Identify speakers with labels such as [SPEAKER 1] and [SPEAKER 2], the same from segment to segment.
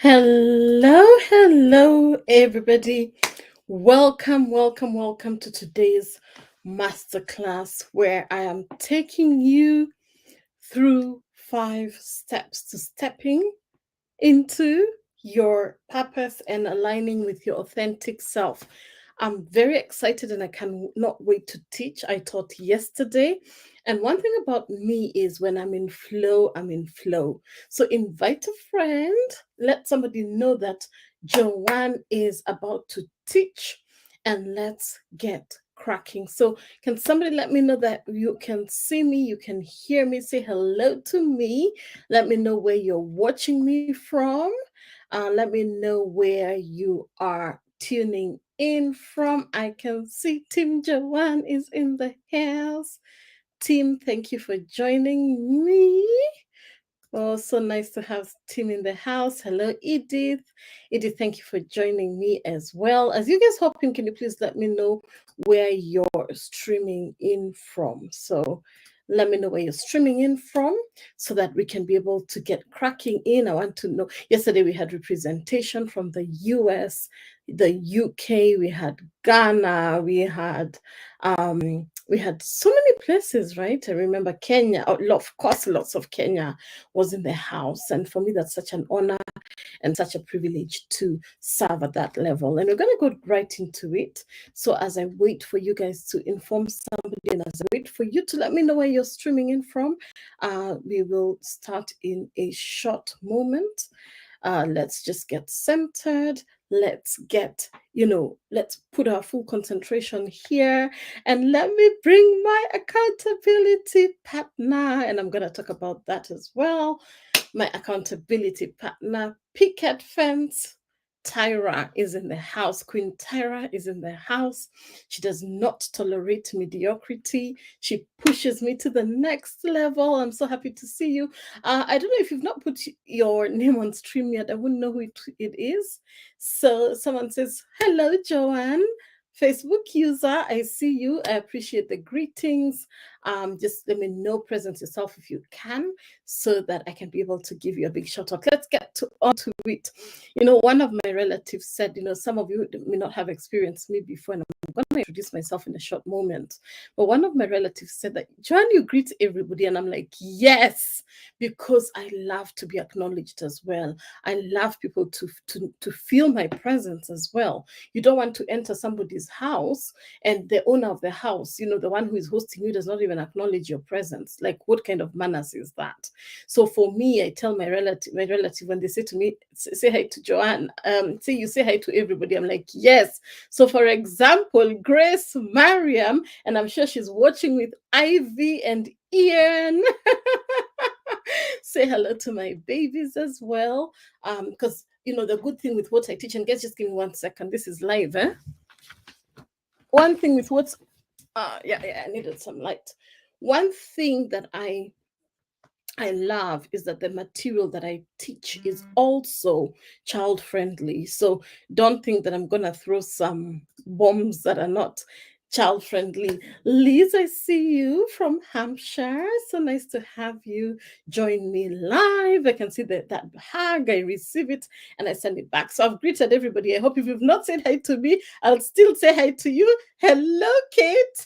[SPEAKER 1] Hello, everybody. Welcome to today's masterclass where I am taking you through 5 steps to stepping into your purpose and aligning with your authentic self. I'm very excited and I cannot wait to teach. I taught yesterday. And one thing about me is when I'm in flow, I'm in flow. So invite a friend, let somebody know that Joanne is about to teach, and let's get cracking. So, can somebody let me know that you can see me, you can hear me? Say hello to me. Let me know where you're watching me from. Let me know where you are tuning in from. I can see Team Joanne is in the house. Team, thank you for joining me. Oh, so nice to have Tim in the house. Hello, Edith. Edith, thank you for joining me as well. As you guys hop in, can you please let me know where you're streaming in from? So let me know where you're streaming in from so that we can be able to get cracking in. I want to know. Yesterday we had representation from the US, the UK, we had Ghana, we had so many places, right? I remember Kenya, of course, lots of Kenya was in the house. And for me, that's such an honor and such a privilege to serve at that level. And we're going to go right into it. So as I wait for you guys to inform somebody, and as I wait for you to let me know where you're streaming in from, we will start in a short moment. Let's just get centered. Let's put our full concentration here. And let me bring my accountability partner. And I'm going to talk about that as well. My accountability partner, Picket Fence. Tyra is in the house. Queen Tyra is in the house. She does not tolerate mediocrity. She pushes me to the next level. I'm so happy to see you. I don't know if you've not put your name on stream yet. I wouldn't know who it is. So someone says, hello, Joanne. Facebook user, I see you. I appreciate the greetings. Just let me know, present yourself if you can, so that I can be able to give you a big shout out. Let's get on to it. One of my relatives said, some of you may not have experienced me before, and I'm going to introduce myself in a short moment. But one of my relatives said that, Joanne, you greet everybody. And I'm like, yes, because I love to be acknowledged as well. I love people to feel my presence as well. You don't want to enter somebody's house and the owner of the house, the one who is hosting you, does not even acknowledge your presence. Like, what kind of manners is that? So for me, I tell my relative when they say to me, say hi to Joanne, you say hi to everybody. I'm like, yes. So for example, Grace Mariam, and I'm sure she's watching with Ivy and Ian. Say hello to my babies as well. Because the good thing with what I teach, and guys, just give me 1 second. This is live, eh? One thing with what's I needed some light. One thing that I love is that the material that I teach is also child friendly. So don't think that I'm gonna throw some bombs that are not child friendly. Liz, I see you from Hampshire. So nice to have you join me live. I can see that hug, I receive it and I send it back. So I've greeted everybody. I hope if you've not said hi to me, I'll still say hi to you. Hello, Kate.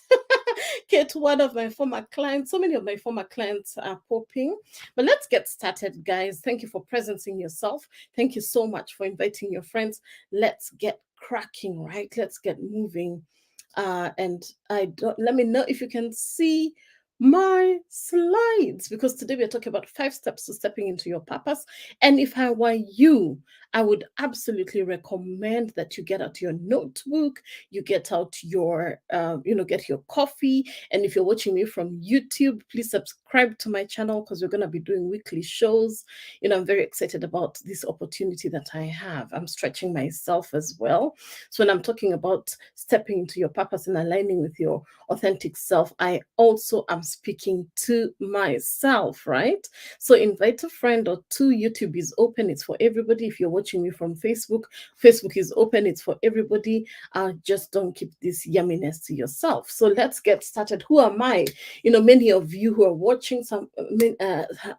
[SPEAKER 1] Kate, one of my former clients. So many of my former clients are popping. But let's get started, guys. Thank you for presencing yourself. Thank you so much for inviting your friends. Let's get cracking, right? Let's get moving. And let me know if you can see my slides, because today we're talking about 5 steps to stepping into your purpose. And if I were you, I would absolutely recommend that you get out your notebook, you get out your, get your coffee. And if you're watching me from YouTube, please subscribe to my channel, because we're going to be doing weekly shows. I'm very excited about this opportunity that I have. I'm stretching myself as well. So when I'm talking about stepping into your purpose and aligning with your authentic self, I also am I'm speaking to myself, right? So invite a friend or two. YouTube is open, it's for everybody. If you're watching me from Facebook, Facebook is open, it's for everybody. Just don't keep this yumminess to yourself. So let's get started. Who am I? Many of you who are watching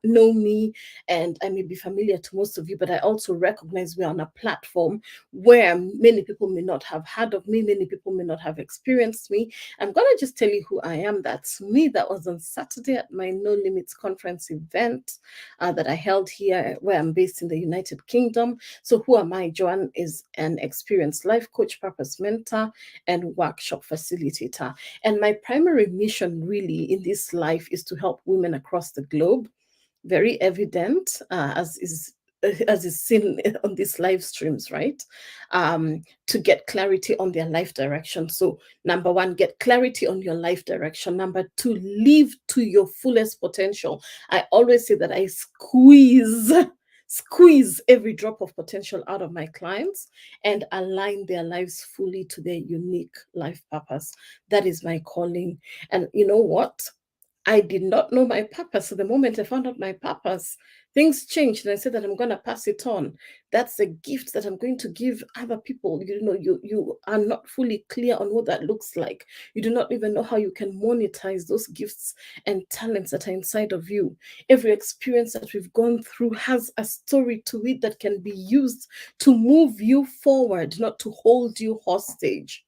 [SPEAKER 1] know me, and I may be familiar to most of you, but I also recognize we're on a platform where many people may not have heard of me, many people may not have experienced me. I'm going to just tell you who I am. That's me. That was on Saturday at my No Limits conference event that I held here, where I'm based in the United Kingdom. So who am I? Joanne is an experienced life coach, purpose mentor, and workshop facilitator. And my primary mission really in this life is to help women across the globe. Very evident, as is seen on these live streams, right? To get clarity on their life direction. So number one, get clarity on your life direction. Number two, live to your fullest potential. I always say that I squeeze every drop of potential out of my clients and align their lives fully to their unique life purpose. That is my calling. And you know what? I did not know my purpose. So the moment I found out my purpose, things changed. And I said that I'm going to pass it on. That's a gift that I'm going to give other people. You are not fully clear on what that looks like. You do not even know how you can monetize those gifts and talents that are inside of you. Every experience that we've gone through has a story to it that can be used to move you forward, not to hold you hostage.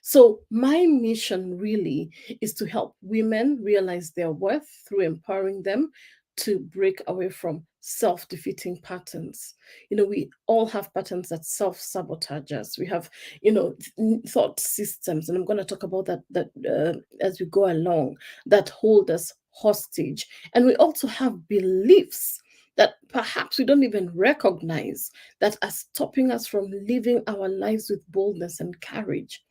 [SPEAKER 1] So my mission really is to help women realize their worth through empowering them to break away from self-defeating patterns. We all have patterns that self-sabotage us. We have, thought systems, and I'm going to talk about that as we go along, that hold us hostage. And we also have beliefs that perhaps we don't even recognize that are stopping us from living our lives with boldness and courage.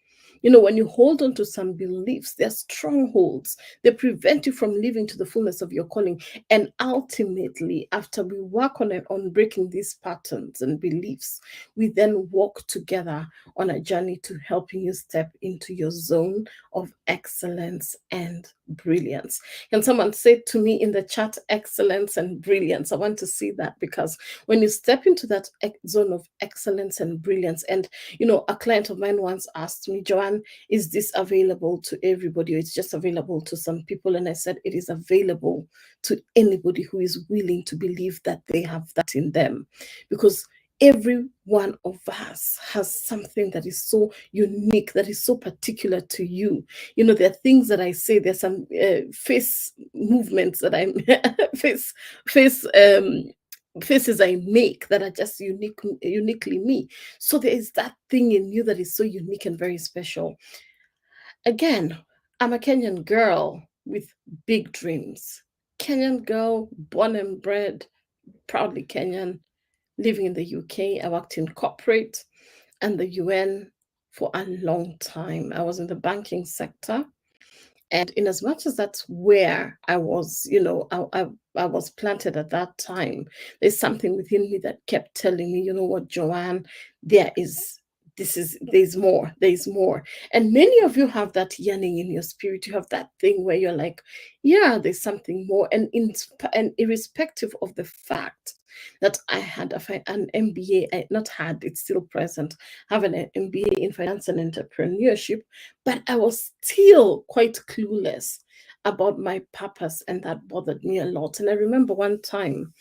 [SPEAKER 1] When you hold on to some beliefs, they're strongholds. They prevent you from living to the fullness of your calling. And ultimately, after we work on breaking these patterns and beliefs, we then walk together on a journey to helping you step into your zone of excellence and brilliance. Can someone say to me in the chat, excellence and brilliance? I want to see that, because when you step into that zone of excellence and brilliance, and a client of mine once asked me, Joanne, is this available to everybody, or it's just available to some people? And I said, it is available to anybody who is willing to believe that they have that in them, because every one of us has something that is so unique, that is so particular to you. There are things that I say, there's some face movements that I faces I make that are just uniquely me. So there is that thing in you that is so unique and very special. Again, I'm a Kenyan girl with big dreams. Kenyan girl, born and bred, proudly Kenyan, living in the UK. I worked in corporate and the UN for a long time. I was in the banking sector. And in as much as that's where I was, I was planted at that time, there's something within me that kept telling me, you know what, Joanne, there's more. And many of you have that yearning in your spirit. You have that thing where you're like, yeah, there's something more. And irrespective of the fact that I had an MBA, it's still present, have an MBA in finance and entrepreneurship, but I was still quite clueless about my purpose, and that bothered me a lot. And I remember one time,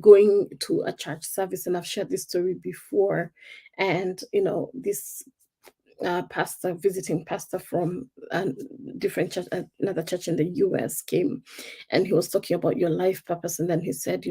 [SPEAKER 1] going to a church service, and I've shared this story before, and this visiting pastor from a different church, another church in the US, came, and he was talking about your life purpose. And then he said,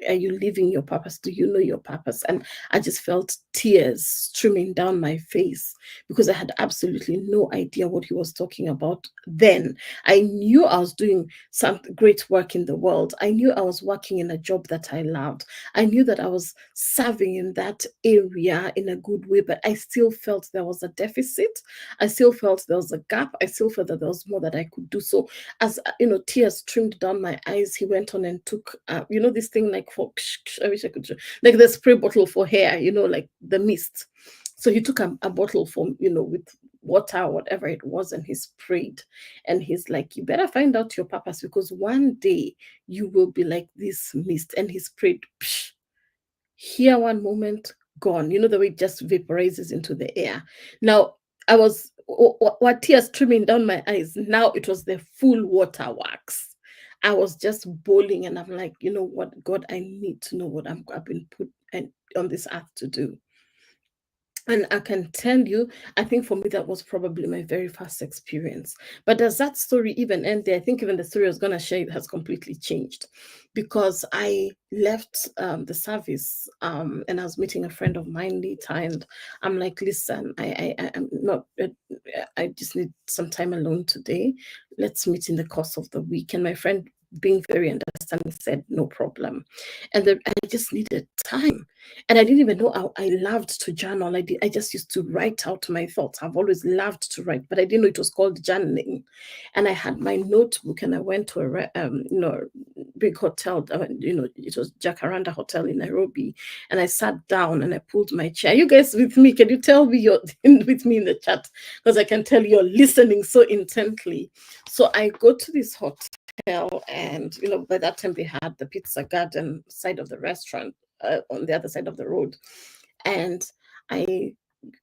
[SPEAKER 1] are you living your purpose? Do you know your purpose? And I just felt tears streaming down my face, because I had absolutely no idea what he was talking about then. I knew I was doing some great work in the world. I knew I was working in a job that I loved. I knew that I was serving in that area in a good way, but I still felt there was a deficit. I still felt there was a gap. I still felt that there was more that I could do. So as tears streamed down my eyes, he went on and took this thing like I wish I could, like the spray bottle for hair, like the mist. So he took a bottle from with water, whatever it was, and he's prayed. And he's like, you better find out your purpose, because one day you will be like this mist. And he's prayed, psh, here one moment, gone. You know, the way it just vaporizes into the air. Now, I was, what tears streaming down my eyes. Now it was the full waterworks. I was just bawling, and I'm like, you know what, God, I need to know what I've been put on this earth to do. And I can tell you, I think for me, that was probably my very first experience. But does that story even end there? I think even the story I was going to share has completely changed, because I left the service, and I was meeting a friend of mine later. And I'm like, listen, I'm not, I just need some time alone today. Let's meet in the course of the week. And my friend, being very understanding, said, no problem. And I just needed time. And I didn't even know I loved to journal. I just used to write out my thoughts. I've always loved to write, but I didn't know it was called journaling. And I had my notebook, and I went to a big hotel. It was Jacaranda Hotel in Nairobi. And I sat down and I pulled my chair. You guys with me? Can you tell me you're with me in the chat? Because I can tell you're listening so intently. So I go to this hotel, and by that time they had the Pizza Garden side of the restaurant on the other side of the road. And I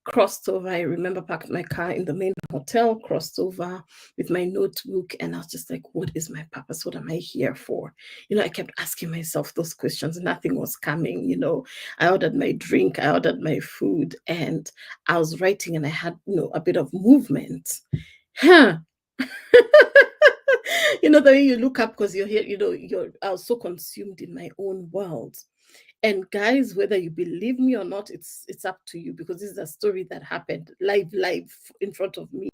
[SPEAKER 1] crossed over. I remember parked my car in the main hotel, crossed over with my notebook, and I was just like, what is my purpose? What am I here for? I kept asking myself those questions. Nothing was coming. I ordered my drink, I ordered my food, and I was writing, and I had, a bit of movement. Huh. The way you look up because you're here, I was so consumed in my own world. And guys, whether you believe me or not, it's up to you, because this is a story that happened live in front of me.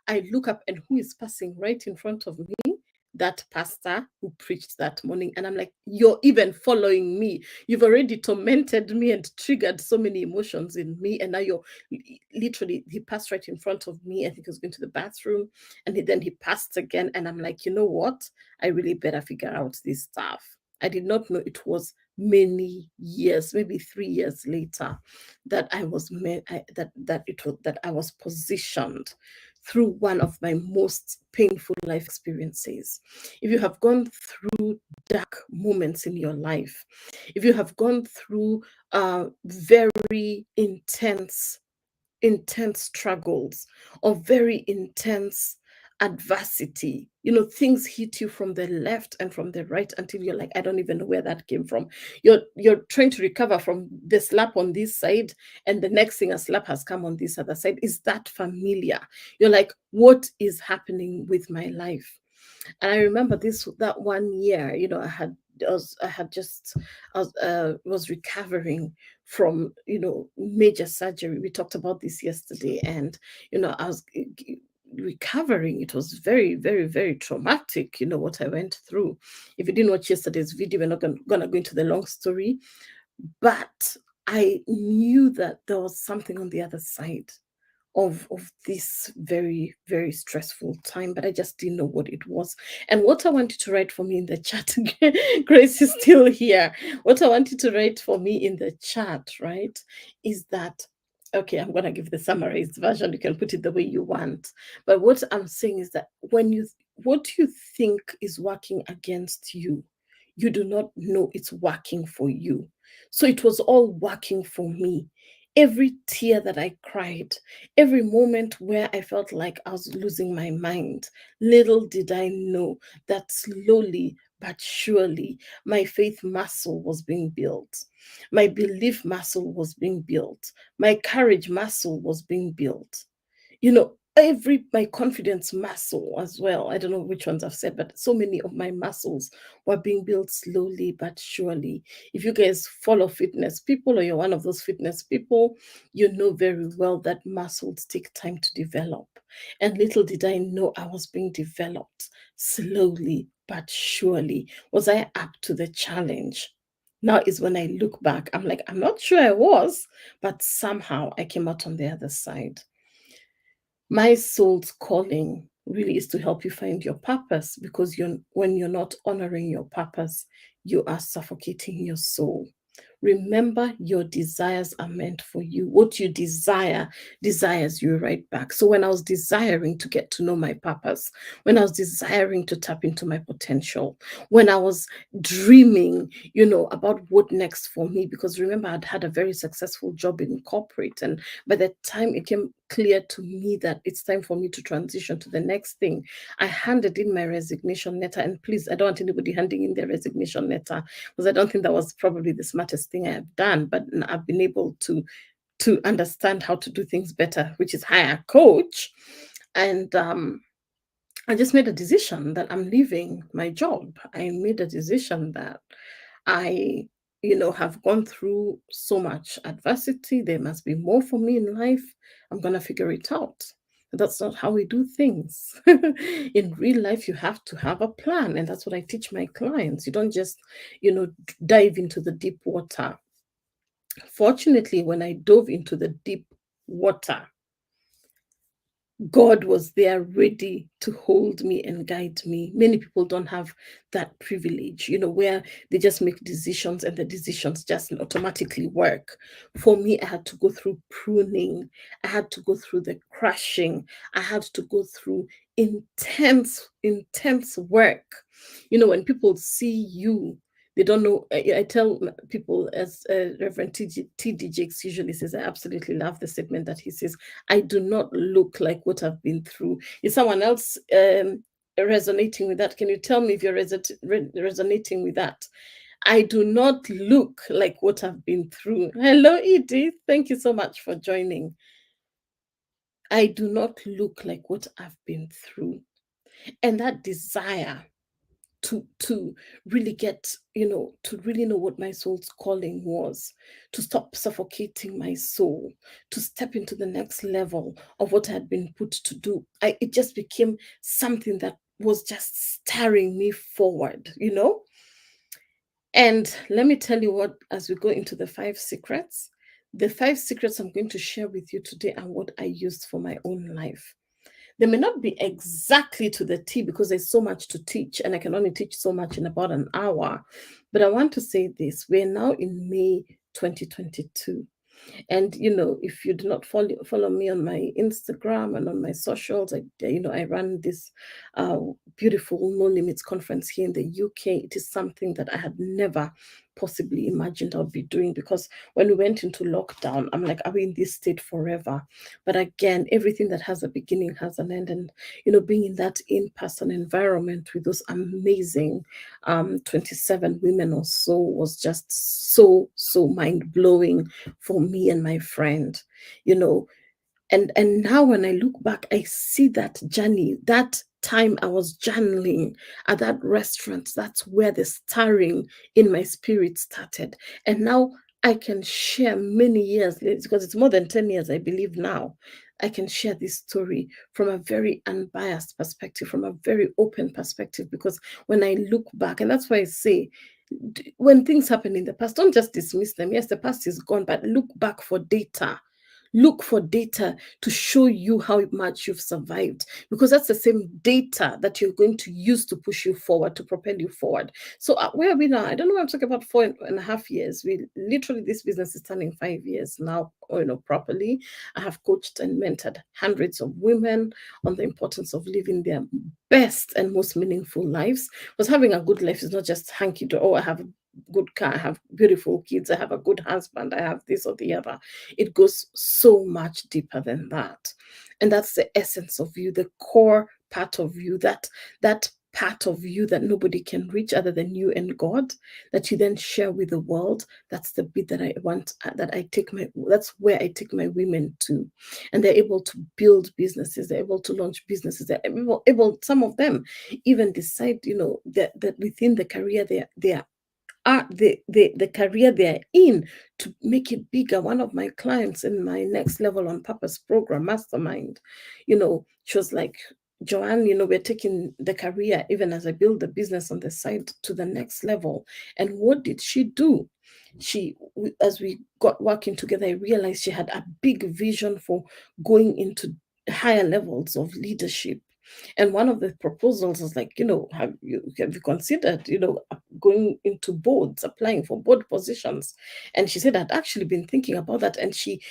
[SPEAKER 1] I look up, and who is passing right in front of me? That pastor who preached that morning. And I'm like, you're even following me. You've already tormented me and triggered so many emotions in me. And now you're literally, he passed right in front of me. I think he was going to the bathroom. And then he passed again. And I'm like, you know what? I really better figure out this stuff. I did not know it was many years, maybe 3 years later, that I was that I was positioned through one of my most painful life experiences. If you have gone through dark moments in your life, if you have gone through very intense struggles, or very intense adversity, things hit you from the left and from the right until you're like, I don't even know where that came from. You're trying to recover from the slap on this side, and the next thing, a slap has come on this other side. Is that familiar? You're like, what is happening with my life? And I remember that 1 year, I was recovering from major surgery. We talked about this yesterday, and I was recovering. It was very, very, very traumatic, what I went through. If you didn't watch yesterday's video, we're not gonna go into the long story, but I knew that there was something on the other side of this very, very stressful time, but I just didn't know what it was. And what I want you to write for me in the chat, Grace is still here. What I want you to write for me in the chat, right, is that, okay, I'm going to give the summarized version. You can put it the way you want. But what I'm saying is that what you think is working against you, you do not know it's working for you. So it was all working for me. Every tear that I cried, every moment where I felt like I was losing my mind, little did I know that slowly but surely my faith muscle was being built. My belief muscle was being built. My courage muscle was being built. My confidence muscle as well. I don't know which ones I've said, but so many of my muscles were being built slowly but surely. If you guys follow fitness people, or you're one of those fitness people, you know very well that muscles take time to develop. And little did I know I was being developed slowly but surely. Was I up to the challenge? Now is when I look back, I'm like, I'm not sure I was, but somehow I came out on the other side. My soul's calling really is to help you find your purpose, because when you're not honoring your purpose, you are suffocating your soul. Remember, your desires are meant for you. What you desire desires you right back. So when I was desiring to get to know my purpose, when I was desiring to tap into my potential, when I was dreaming, about what next for me, because remember, I'd had a very successful job in corporate. And by the time it came clear to me that it's time for me to transition to the next thing, I handed in my resignation letter. And please, I don't want anybody handing in their resignation letter, because I don't think that was probably the smartest thing I have done. But I've been able to understand how to do things better, which is hire a coach. And I just made a decision that I'm leaving my job. I made a decision that I, have gone through so much adversity. There must be more for me in life. I'm going to figure it out. That's not how we do things. In real life, you have to have a plan. And that's what I teach my clients. You don't just, dive into the deep water. Fortunately, when I dove into the deep water, God was there ready to hold me and guide me. Many people don't have that privilege, where they just make decisions and the decisions just automatically work. For me, I had to go through pruning. I had to go through the crushing. I had to go through intense work. When people see you, they don't know. I tell people, as Reverend T.D. Jakes usually says, I absolutely love the statement that he says, I do not look like what I've been through. Is someone else resonating with that? Can you tell me if you're resonating with that? I do not look like what I've been through. Hello, Edith. Thank you so much for joining. I do not look like what I've been through. And that desire to really get, to really know what my soul's calling was, to stop suffocating my soul, to step into the next level of what I had been put to do. It just became something that was just staring me forward. And let me tell you what, as we go into the 5 secrets, the 5 secrets I'm going to share with you today are what I used for my own life. They may not be exactly to the T, because there's so much to teach and I can only teach so much in about an hour. But I want to say this: we're now in May 2022. And if you do not follow me on my Instagram and on my socials, I run this beautiful No Limits conference here in the UK. It is something that I had never possibly imagined I would be doing, because when we went into lockdown, I'm like, are we in this state forever? But again, everything that has a beginning has an end. And being in that in-person environment with those amazing 27 women or so was just so mind-blowing for me and my friend. And now when I look back, I see that journey, that time I was journaling at that restaurant. That's where the stirring in my spirit started. And now I can share many years later, because it's more than 10 years, I believe now. I can share this story from a very unbiased perspective, from a very open perspective, because when I look back, and that's why I say, when things happen in the past, don't just dismiss them. Yes, the past is gone, but look back for data. Look for data to show you how much you've survived, because that's the same data that you're going to use to push you forward, to propel you forward. So where are we now? I don't know. I'm talking about 4.5 years. We literally, this business is turning 5 years now, properly. I have coached and mentored hundreds of women on the importance of living their best and most meaningful lives. Because having a good life is not just hanky dory. Oh, I have a good car, I have beautiful kids, I have a good husband, I have this or the other. It goes so much deeper than that. And that's the essence of you, the core part of you, that part of you that nobody can reach other than you and God, that you then share with the world. That's the bit that I want, that's where I take my women to. And they're able to build businesses, they're able to launch businesses, they're able, some of them even decide, that within the career they are the career they're in, to make it bigger. One of my clients in my Next Level on Purpose program, Mastermind, she was like, Joanne, we're taking the career, even as I build the business on the side, to the next level. And what did she do? As we got working together, I realized she had a big vision for going into higher levels of leadership. And one of the proposals was like, have you considered, going into boards, applying for board positions? And she said, I'd actually been thinking about that. And she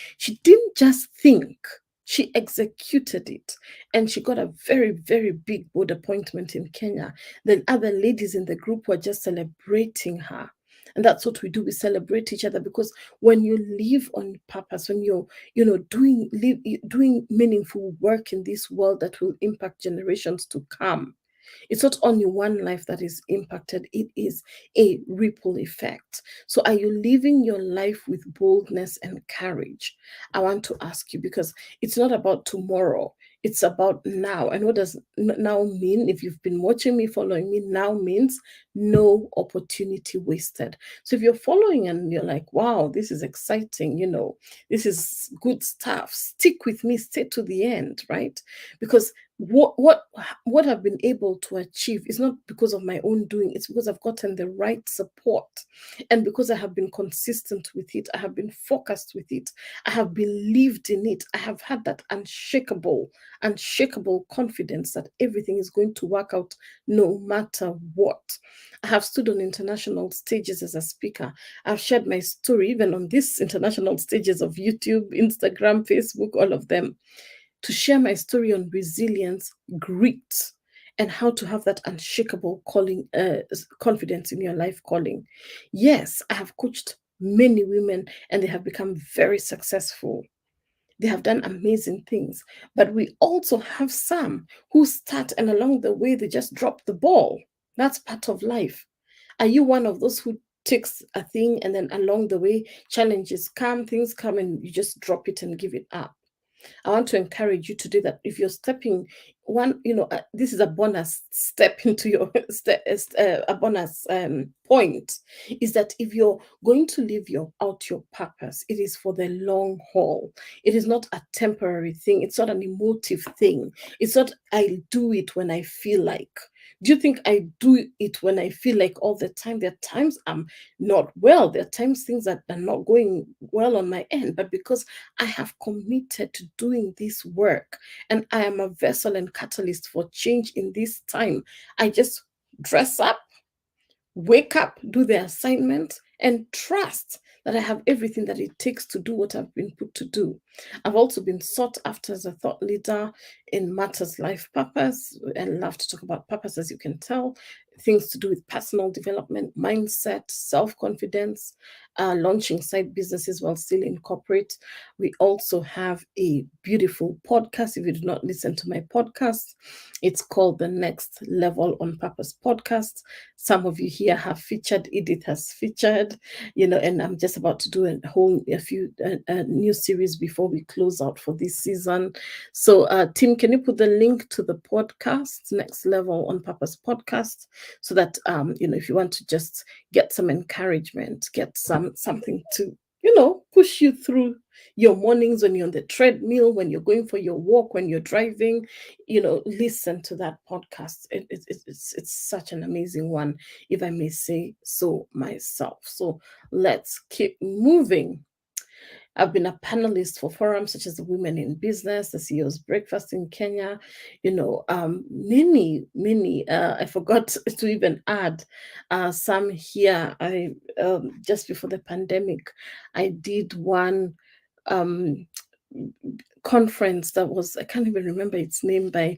[SPEAKER 1] didn't just think, she executed it. And she got a very, very big board appointment in Kenya. The other ladies in the group were just celebrating her. And that's what we do. We celebrate each other, because when you live on purpose, when you're, doing meaningful work in this world that will impact generations to come, it's not only one life that is impacted, it is a ripple effect. So, are you living your life with boldness and courage? I want to ask you, because it's not about tomorrow, it's about now. And what does now mean? If you've been watching me, following me, now means no opportunity wasted. So, if you're following and you're like, wow, this is exciting, this is good stuff, stick with me, stay to the end, right? Because what I've been able to achieve is not because of my own doing, it's because I've gotten the right support, and because I have been consistent with it, I have been focused with it, I have believed in it, I have had that unshakable confidence that everything is going to work out no matter what. I have stood on international stages as a speaker. I've shared my story even on these international stages of YouTube, Instagram, Facebook, all of them, to share my story on resilience, grit, and how to have that unshakable confidence in your life calling. Yes, I have coached many women and they have become very successful. They have done amazing things. But we also have some who start and along the way they just drop the ball. That's part of life. Are you one of those who takes a thing and then along the way challenges come, things come, and you just drop it and give it up? I want to encourage you to do that. If you're stepping one, this is a bonus step into your a bonus point, is that if you're going to live out your purpose, it is for the long haul. It is not a temporary thing. It's not an emotive thing. It's not I do it when I feel like. Do you think I do it when I feel like all the time? There are times I'm not well. There are times things that are not going well on my end, but because I have committed to doing this work and I am a vessel and catalyst for change in this time, I just dress up, wake up, do the assignment, and trust that I have everything that it takes to do what I've been put to do. I've also been sought after as a thought leader in matters life purpose. I love to talk about purpose, as you can tell, things to do with personal development, mindset, self-confidence, launching side businesses while still in corporate. We also have a beautiful podcast. If you do not listen to my podcast, it's called the Next Level on Purpose podcast. Some of you here have featured, Edith has featured, and I'm just about to do a few new series before we close out for this season. So, Tim, can you put the link to the podcast, Next Level on Purpose podcast, so that if you want to just get some encouragement, get something to push you through your mornings when you're on the treadmill, when you're going for your walk, when you're driving, listen to that podcast. It's such an amazing one, if I may say so myself. So let's keep moving. I've been a panelist for forums such as the Women in Business, the CEO's Breakfast in Kenya, many. I forgot to even add some here. I just before the pandemic, I did one conference that was, I can't even remember its name, by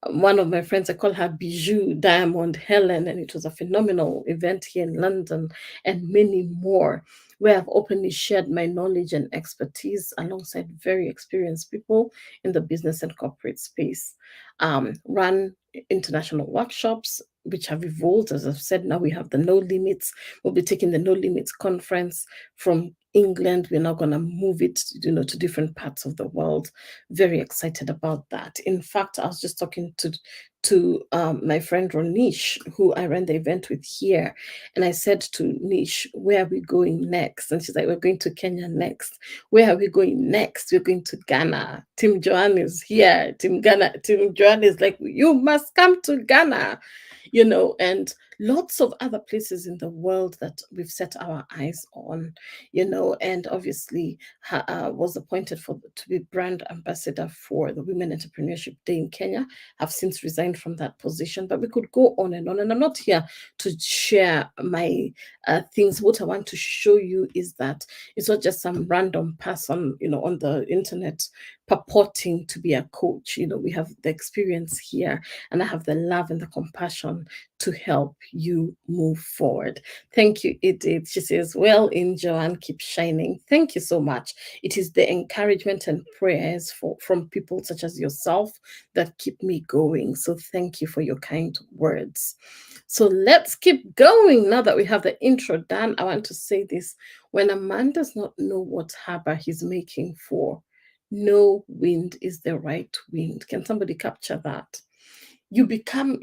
[SPEAKER 1] one of my friends. I call her Bijou Diamond Helen, and it was a phenomenal event here in London, and many more, where I've openly shared my knowledge and expertise alongside very experienced people in the business and corporate space. Run international workshops, which have evolved. As I've said, now we have the No Limits. We'll be taking the No Limits conference from England. We're now going to move it, to different parts of the world. Very excited about that. In fact, I was just talking to my friend Ronish, who I ran the event with here, and I said to Nish, where are we going next? And she's like, we're going to Kenya next. Where are we going next? We're going to Ghana. Tim Joanne is here. Tim Joanne is like, you must come to Ghana, and lots of other places in the world that we've set our eyes on, and obviously was appointed to be brand ambassador for the Women Entrepreneurship Day in Kenya. I've since resigned from that position, but we could go on, and I'm not here to share my things. What I want to show you is that it's not just some random person, on the internet purporting to be a coach. We have the experience here, and I have the love and the compassion to help you move forward. Thank you, Edith. She says, well, in Joanne, keep shining. Thank you so much. It is the encouragement and prayers from people such as yourself that keep me going. So thank you for your kind words. So let's keep going. Now that we have the intro done, I want to say this. When a man does not know what harbor he's making for, no wind is the right wind. Can somebody capture that? You become,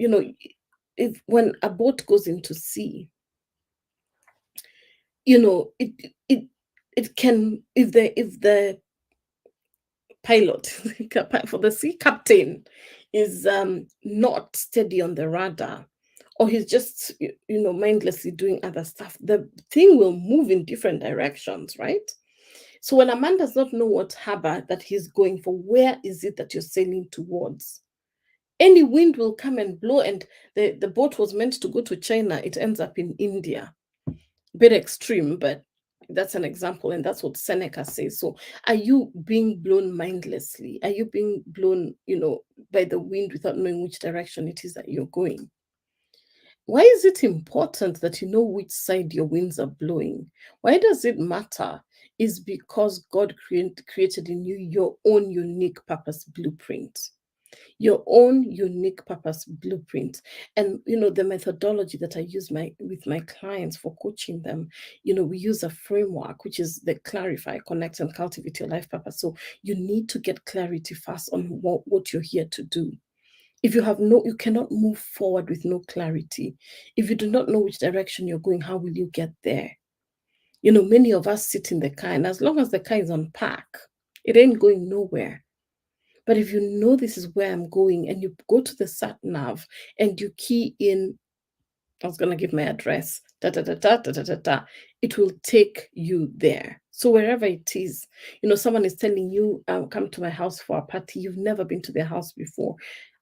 [SPEAKER 1] when a boat goes into sea, it can, if the pilot for the sea captain is not steady on the radar, or he's just mindlessly doing other stuff, the thing will move in different directions, right? So when a man does not know what harbor that he's going for, where is it that you're sailing towards, any wind will come and blow, and the boat was meant to go to China, it ends up in India. Bit extreme, but that's an example, and that's what Seneca says. So are you being blown mindlessly? Are you being blown, by the wind without knowing which direction it is that you're going? Why is it important that you know which side your winds are blowing? Why does it matter? Is because God created in you your own unique purpose blueprint. Your own unique purpose blueprint. And the methodology that I use with my clients for coaching them, we use a framework, which is the clarify, connect, and cultivate your life purpose. So you need to get clarity first on what you're here to do. If you cannot move forward with no clarity. If you do not know which direction you're going, how will you get there? Many of us sit in the car, and as long as the car is on park, it ain't going nowhere. But if you know this is where I'm going, and you go to the sat nav and you key in, I was going to give my address, it will take you there. So wherever it is, someone is telling you, come to my house for a party. You've never been to their house before.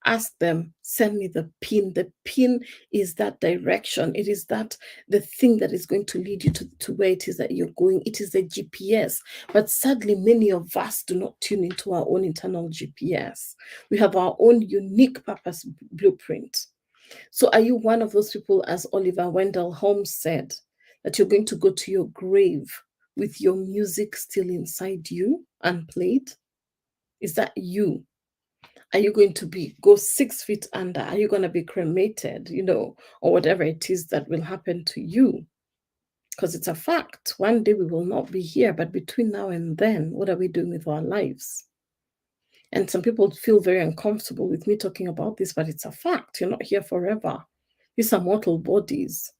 [SPEAKER 1] Ask them, send me the pin. The pin is that direction. It is the thing that is going to lead you to where it is that you're going. It is the GPS. But sadly, many of us do not tune into our own internal GPS. We have our own unique purpose blueprint. So are you one of those people, as Oliver Wendell Holmes said, that you're going to go to your grave with your music still inside you unplayed? Is that you? Are you going to go 6 feet under? Are you going to be cremated, or whatever it is that will happen to you? Because it's a fact. One day we will not be here, but between now and then, what are we doing with our lives? And some people feel very uncomfortable with me talking about this, but it's a fact. You're not here forever. These are mortal bodies,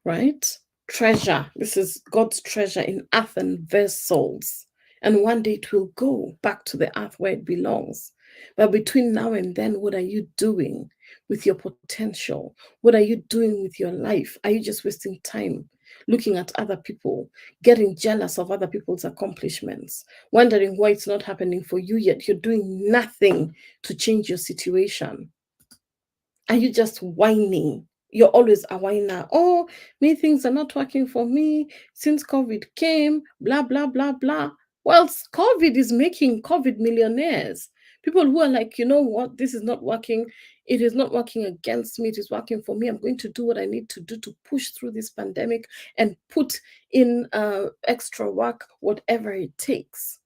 [SPEAKER 1] right? Treasure. This is God's treasure in earthen vessels. And one day it will go back to the earth where it belongs. But between now and then, what are you doing with your potential? What are you doing with your life? Are you just wasting time looking at other people, getting jealous of other people's accomplishments, wondering why it's not happening for you yet? You're doing nothing to change your situation. Are you just whining? You're always a whiner. Oh, things are not working for me since COVID came, blah, blah, blah, blah. Well, COVID is making COVID millionaires. People who are like, you know what, this is not working. It is not working against me. It is working for me. I'm going to do what I need to do to push through this pandemic and put in extra work, whatever it takes.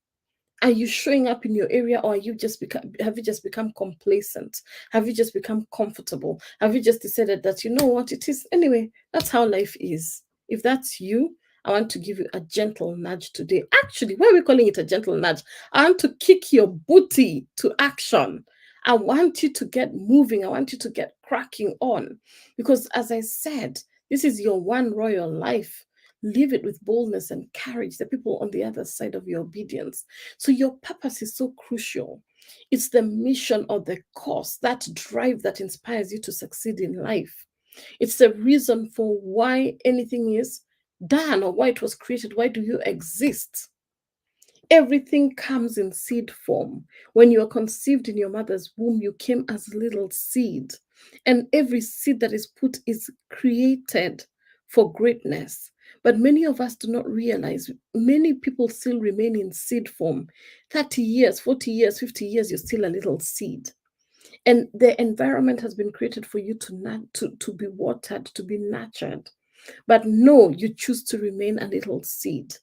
[SPEAKER 1] Are you showing up in your area, or have you just become complacent? Have you just become comfortable? Have you just decided that, you know what, it is anyway, that's how life is? If that's you, I want to give you a gentle nudge today. Actually, why are we calling it a gentle nudge? I want to kick your booty to action. I want you to get moving. I want you to get cracking on. Because as I said, this is your one royal life. Live it with boldness and courage, the people on the other side of your obedience. So your purpose is so crucial. It's the mission or the cause, that drive that inspires you to succeed in life. It's the reason for why anything is done or why it was created. Why do you exist? Everything comes in seed form. When you are conceived in your mother's womb, you came as a little seed. And every seed that is put is created for greatness. But many of us do not realize, many people still remain in seed form. 30 years, 40 years, 50 years, you're still a little seed. And the environment has been created for you to be watered, to be nurtured. But no, you choose to remain a little seed.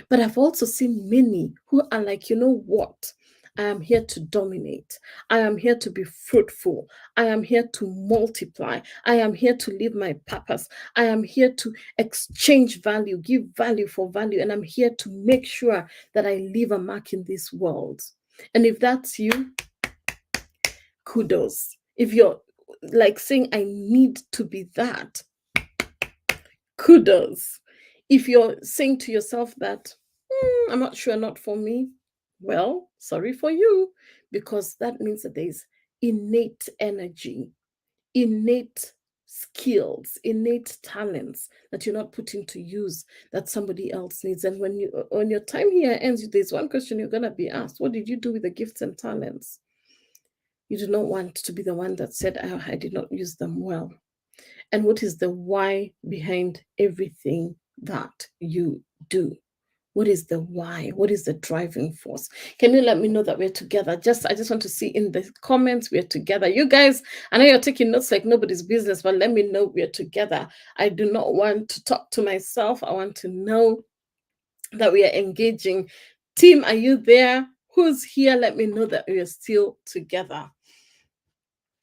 [SPEAKER 1] But I've also seen many who are like, you know what? I am here to dominate. I am here to be fruitful. I am here to multiply. I am here to live my purpose. I am here to exchange value, give value for value. And I'm here to make sure that I leave a mark in this world. And if that's you, kudos. If you're like saying, I need to be that, kudos. If you're saying to yourself that, I'm not sure, not for me, well, sorry for you, because that means that there's innate energy, innate skills, innate talents that you're not putting to use that somebody else needs. And when your time here ends, there's one question you're gonna be asked: what did you do with the gifts and talents? You do not want to be the one that said, oh, I did not use them well. And what is the why behind everything that you do? What is the why? What is the driving force? Can you let me know that we're together? I just want to see in the comments we're together. You guys, I know you're taking notes like nobody's business, but let me know we're together. I do not want to talk to myself. I want to know that we are engaging. Team, are you there? Who's here? Let me know that we are still together.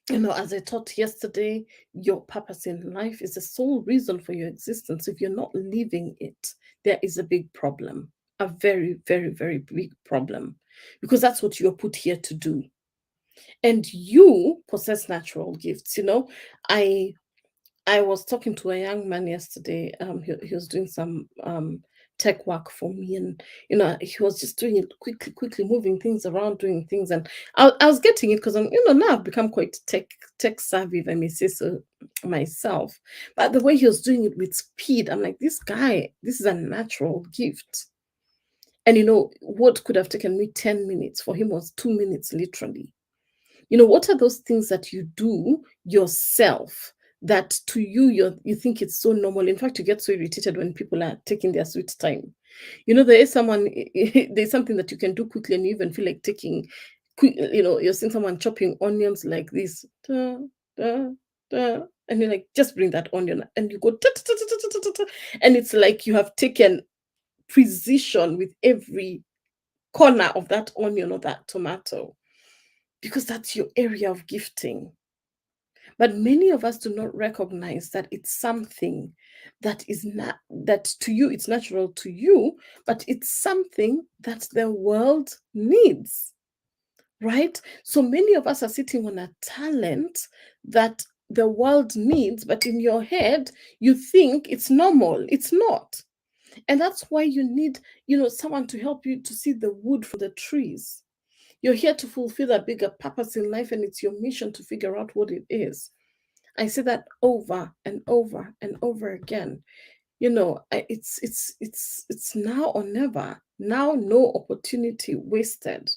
[SPEAKER 1] You know, as I taught yesterday, your purpose in life is the sole reason for your existence. If you're not living it, there is a big problem, a very, very, very big problem, because that's what you're put here to do. And you possess natural gifts. You know, I was talking to a young man yesterday. He was doing some tech work for me, and you know, he was just doing it quickly, moving things around, doing things, and I was getting it because I'm, you know, now I've become quite tech savvy, if I may say so myself. But the way he was doing it with speed, I'm like, this guy, this is a natural gift. And you know, what could have taken me 10 minutes for him was 2 minutes, literally. You know, what are those things that you do yourself that to you think it's so normal? In fact, you get so irritated when people are taking their sweet time. You know, there's something that you can do quickly and you even feel like taking quick, you know, you're seeing someone chopping onions like this. Da, da, da, and you're like, just bring that onion, and you go ta, ta, ta, ta, ta, ta, ta, ta, and it's like you have taken precision with every corner of that onion or that tomato, because that's your area of gifting. But many of us do not recognize that it's something that is not, that to you it's natural to you, but it's something that the world needs, right? So many of us are sitting on a talent that the world needs, but in your head you think it's normal. It's not. And that's why you need, you know, someone to help you to see the wood from the trees. You're here to fulfill a bigger purpose in life, and it's your mission to figure out what it is. I say that over and over and over again. You know, it's now or never. Now, no opportunity wasted.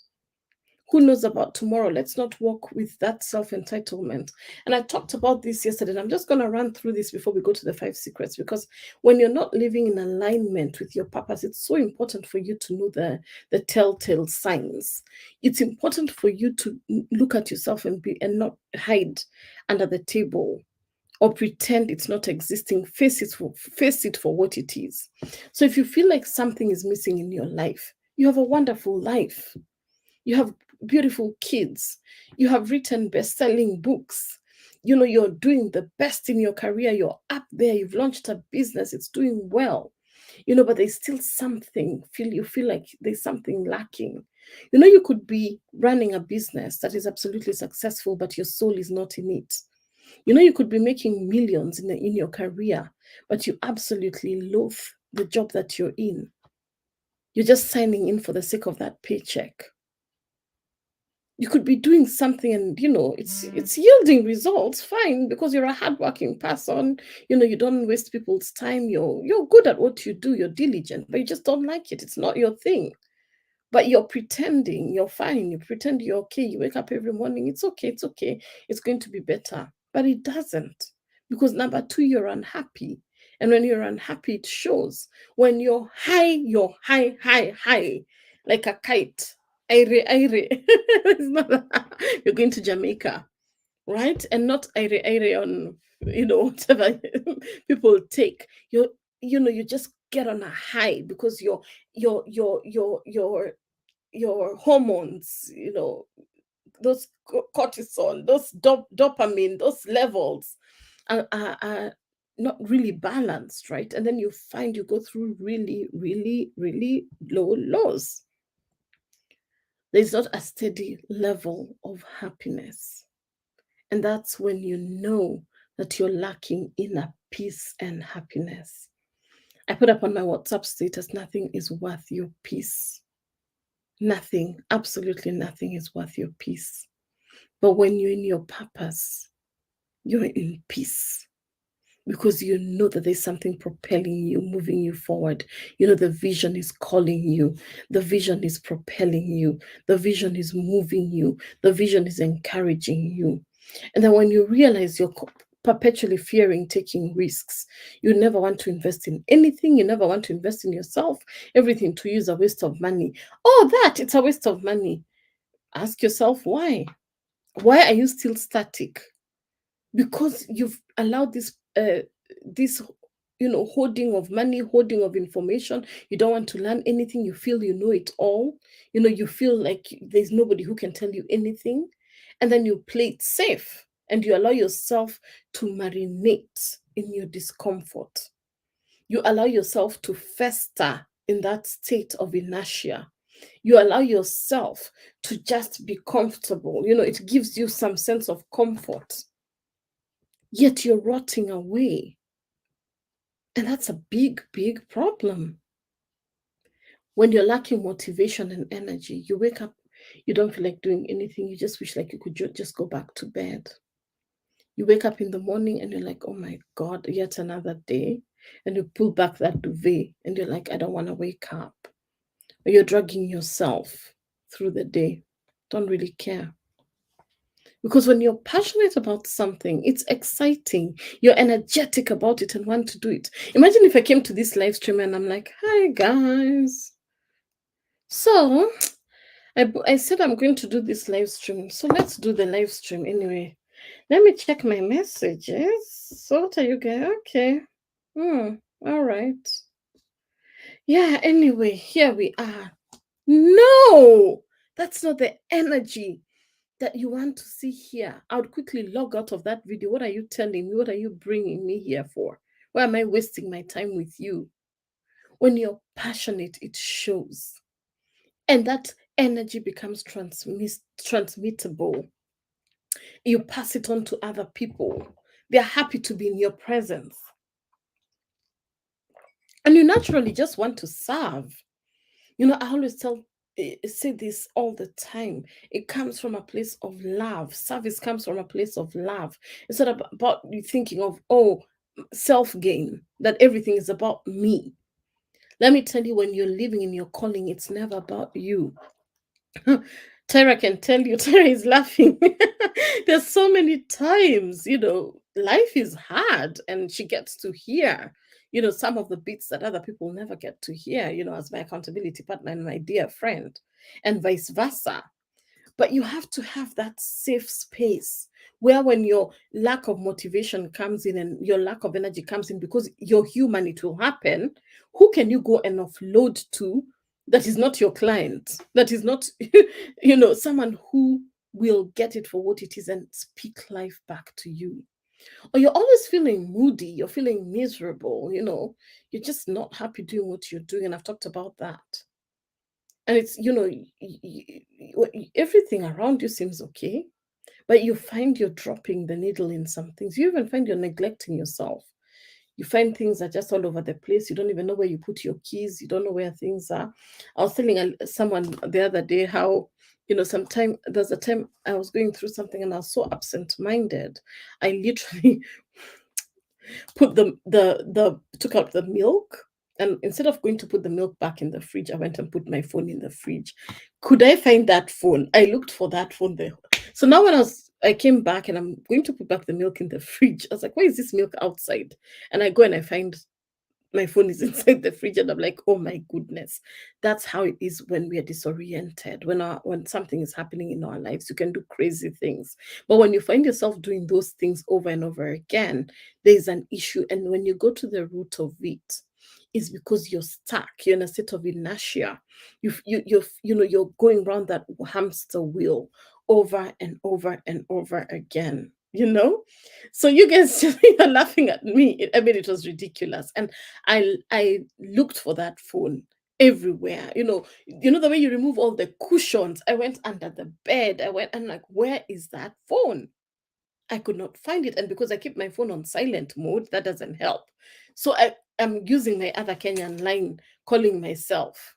[SPEAKER 1] Who knows about tomorrow? Let's not walk with that self-entitlement. And I talked about this yesterday, and I'm just going to run through this before we go to the 5 secrets, because when you're not living in alignment with your purpose, it's so important for you to know the telltale signs. It's important for you to look at yourself and not hide under the table or pretend it's not existing. Face it for what it is. So if you feel like something is missing in your life, you have a wonderful life. You have beautiful kids. You have written best-selling books. You know, you're doing the best in your career. You're up there. You've launched a business. It's doing well. You know, but there's still something. You feel like there's something lacking. You know, you could be running a business that is absolutely successful, but your soul is not in it. You know, you could be making millions in your career, but you absolutely loathe the job that you're in. You're just signing in for the sake of that paycheck. You could be doing something and it's yielding results, fine, because you're a hardworking person. You don't waste people's time. You're good at what you do, you're diligent, but you just don't like it. It's not your thing. But you're pretending you're fine. You pretend you're okay. You wake up every morning. It's okay. It's okay. It's going to be better. But it doesn't. Because number two, you're unhappy. And when you're unhappy, it shows. When you're high, high, high, like a kite. Aire, aire. It's not you're going to Jamaica, right? And not aire, aire on, whatever people take. You just get on a high because your hormones, those cortisol, those dopamine, those levels are not really balanced, right? And then you find you go through really, really, really low lows. There's not a steady level of happiness. And that's when you know that you're lacking inner peace and happiness. I put up on my WhatsApp status, nothing is worth your peace. Nothing, absolutely nothing is worth your peace. But when you're in your purpose, you're in peace because you know that there's something propelling you, moving you forward. The vision is calling you, the vision is propelling you, the vision is moving you, the vision is encouraging you. And then when you realize you're perpetually fearing taking risks, you never want to invest in anything, you never want to invest in yourself, everything to you is a waste of money. It's a waste of money. Ask yourself why. Why are you still static? Because you've allowed this hoarding of money, hoarding of information. You don't want to learn anything. You feel you know it all. You feel like there's nobody who can tell you anything. And then you play it safe and you allow yourself to marinate in your discomfort. You allow yourself to fester in that state of inertia. You allow yourself to just be comfortable. It gives you some sense of comfort. Yet you're rotting away. And that's a big, big problem. When you're lacking motivation and energy, you wake up, you don't feel like doing anything. You just wish like you could just go back to bed. You wake up in the morning and you're like, oh my God, yet another day. And you pull back that duvet and you're like, I don't want to wake up. Or you're dragging yourself through the day. Don't really care. Because when you're passionate about something, it's exciting. You're energetic about it and want to do it. Imagine if I came to this live stream and I'm like, hi guys. So I said I'm going to do this live stream. So let's do the live stream anyway. Let me check my messages. So what are you guys? Okay. All right. Yeah, anyway, here we are. No, that's not the energy that you want to see here. I would quickly log out of that video. What are you telling me? What are you bringing me here for? Why am I wasting my time with you? When you're passionate, it shows. And that energy becomes transmittable. You pass it on to other people. They're happy to be in your presence. And you naturally just want to serve. I always say this all the time. It comes from a place of love. Service comes from a place of love. It's not about you thinking of, self-gain, that everything is about me. Let me tell you, when you're living in your calling, it's never about you. Tyra can tell you, Tyra is laughing. There's so many times, life is hard and she gets to hear, some of the bits that other people never get to hear, as my accountability partner and my dear friend, and vice versa. But you have to have that safe space where when your lack of motivation comes in and your lack of energy comes in, because you're human, it will happen. Who can you go and offload to that is not your client, that is not, someone who will get it for what it is and speak life back to you? Or you're always feeling moody, you're feeling miserable, you're just not happy doing what you're doing. And I've talked about that. And it's, everything around you seems okay, but you find you're dropping the needle in some things. You even find you're neglecting yourself. You find things are just all over the place. You don't even know where you put your keys. You don't know where things are. I was telling someone the other day how, sometime there's a time I was going through something and I was so absent-minded. I literally put the took out the milk, and instead of going to put the milk back in the fridge, I went and put my phone in the fridge. Could I find that phone? I looked for that phone there. So now when I came back and I'm going to put back the milk in the fridge, I was like, why is this milk outside? And I go and I find my phone is inside the fridge, and I'm like, oh my goodness. That's how it is when we are disoriented. When something is happening in our lives, you can do crazy things. But when you find yourself doing those things over and over again, there's an issue. And when you go to the root of it, is because you're stuck. You're in a state of inertia. You're going around that hamster wheel over and over and over again. So you guys are laughing at me. I mean, it was ridiculous. And I looked for that phone everywhere. The way you remove all the cushions. I went under the bed. I went and like, where is that phone? I could not find it. And because I keep my phone on silent mode, that doesn't help. So I am using my other Kenyan line, calling myself.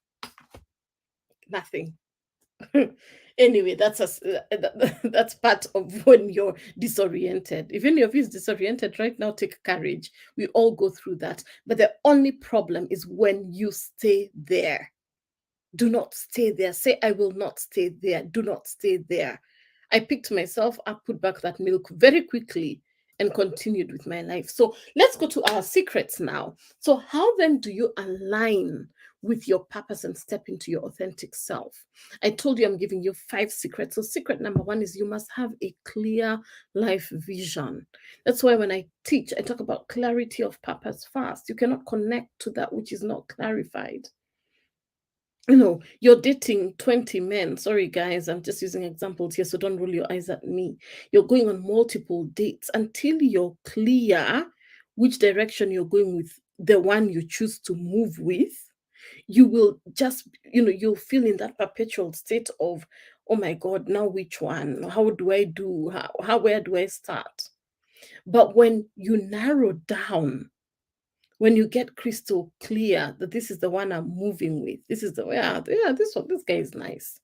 [SPEAKER 1] Nothing. Anyway, that's part of when you're disoriented. If any of you is disoriented right now, take courage. We all go through that. But the only problem is when you stay there. Do not stay there. Say, I will not stay there. Do not stay there. I picked myself up, put back that milk very quickly, and continued with my life. So let's go to our secrets now. So how then do you align with your purpose and step into your authentic self? I told you I'm giving you 5 secrets. So secret number 1 is you must have a clear life vision. That's why when I teach, I talk about clarity of purpose first. You cannot connect to that which is not clarified. You're dating 20 men. Sorry, guys, I'm just using examples here, so don't roll your eyes at me. You're going on multiple dates until you're clear which direction you're going with the one you choose to move with. You will just, you'll feel in that perpetual state of, oh my God, now which one? How do I do? Where do I start? But when you narrow down, when you get crystal clear that this is the one I'm moving with, this is this guy is nice.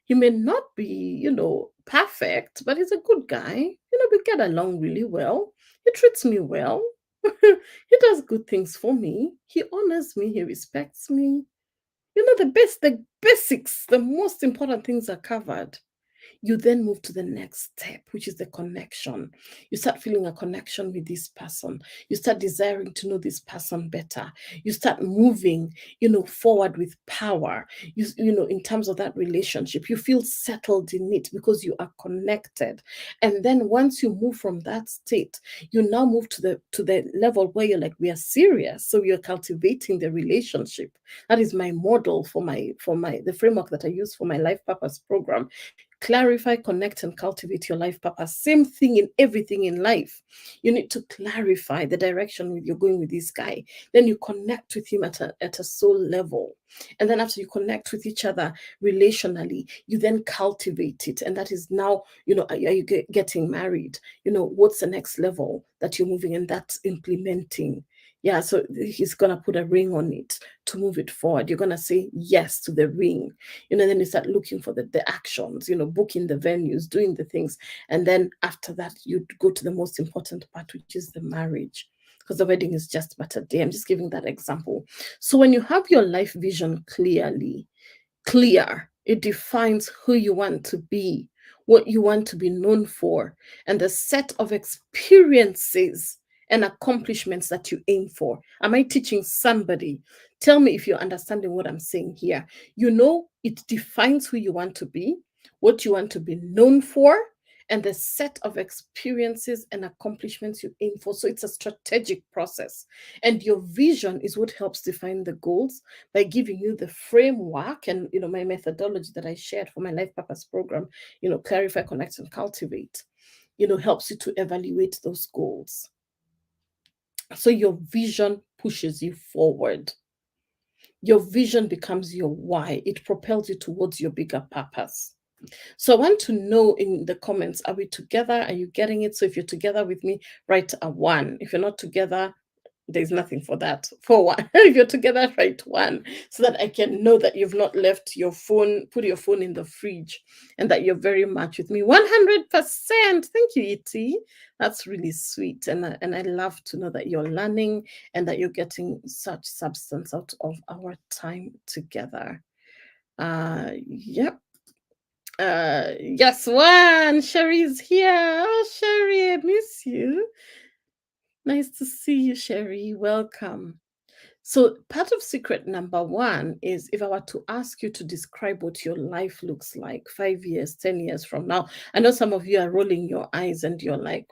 [SPEAKER 1] He may not be, perfect, but he's a good guy. We get along really well. He treats me well. He does good things for me. He honors me. He respects me. The basics, the most important things are covered. You then move to the next step, which is the connection. You start feeling a connection with this person. You start desiring to know this person better. You start moving, forward with power. In terms of that relationship, you feel settled in it because you are connected. And then once you move from that state, you now move to the level where you're like, we are serious. So you're cultivating the relationship. That is my model for the framework that I use for my life purpose program. Clarify, connect, and cultivate your life purpose. Same thing in everything in life. You need to clarify the direction you're going with this guy. Then you connect with him at a soul level. And then after you connect with each other relationally, you then cultivate it. And that is now, are you getting married? What's the next level that you're moving? And that's implementing. Yeah, so he's going to put a ring on it to move it forward. You're going to say yes to the ring. Then you start looking for the actions, booking the venues, doing the things. And then after that, you go to the most important part, which is the marriage. Because the wedding is just but a day. I'm just giving that example. So when you have your life vision clear, it defines who you want to be, what you want to be known for, and the set of experiences and accomplishments that you aim for. Am I teaching somebody? Tell me if you're understanding what I'm saying here. It defines who you want to be, what you want to be known for, and the set of experiences and accomplishments you aim for. So it's a strategic process. And your vision is what helps define the goals by giving you the framework and, my methodology that I shared for my life purpose program, clarify, connect, and cultivate, helps you to evaluate those goals. So your vision pushes you forward. Your vision becomes your why. It propels you towards your bigger purpose. So I want to know in the comments, are we together? Are you getting it? So if you're together with me, write a 1. If you're not together, There's nothing for that. For one, if you're together, write one so that I can know that you've not left your phone, put your phone in the fridge, and that you're very much with me. 100%. Thank you, E.T. That's really sweet. And I love to know that you're learning and that you're getting such substance out of our time together. Yep. Yes, one. Sherry's here. Oh, Sherry, I miss you. Nice to see you, Sherry. Welcome. So, part of secret number one is if I were to ask you to describe what your life looks like 5 years, 10 years from now. I know some of you are rolling your eyes and you're like,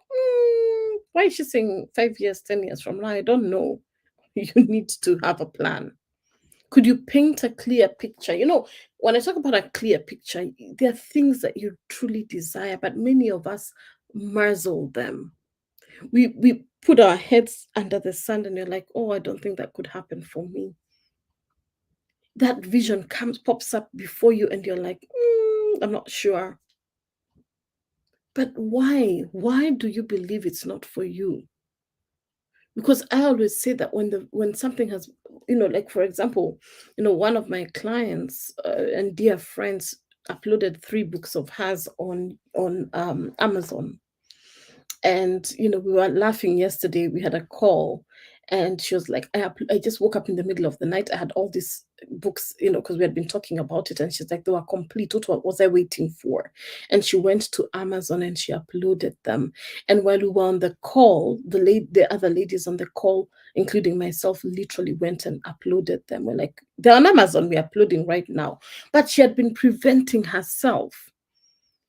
[SPEAKER 1] why is she saying 5 years, 10 years from now? I don't know. You need to have a plan. Could you paint a clear picture? You know, when I talk about a clear picture, there are things that you truly desire, but many of us muzzle them. We put our heads under the sand and you're like, oh, I don't think that could happen for me. That vision pops up before you and you're like, I'm not sure. But why do you believe it's not for you? Because I always say that when something has, like for example, one of my clients and dear friends uploaded 3 books of hers on Amazon. And we were laughing yesterday. We had a call, and she was like, I just woke up in the middle of the night. I had all these books, because we had been talking about it, and she's like, they were complete. What was I waiting for? And she went to Amazon and she uploaded them. And while we were on the call, the other ladies on the call, including myself, literally went and uploaded them. We're like, they're on Amazon, we're uploading right now. But she had been preventing herself.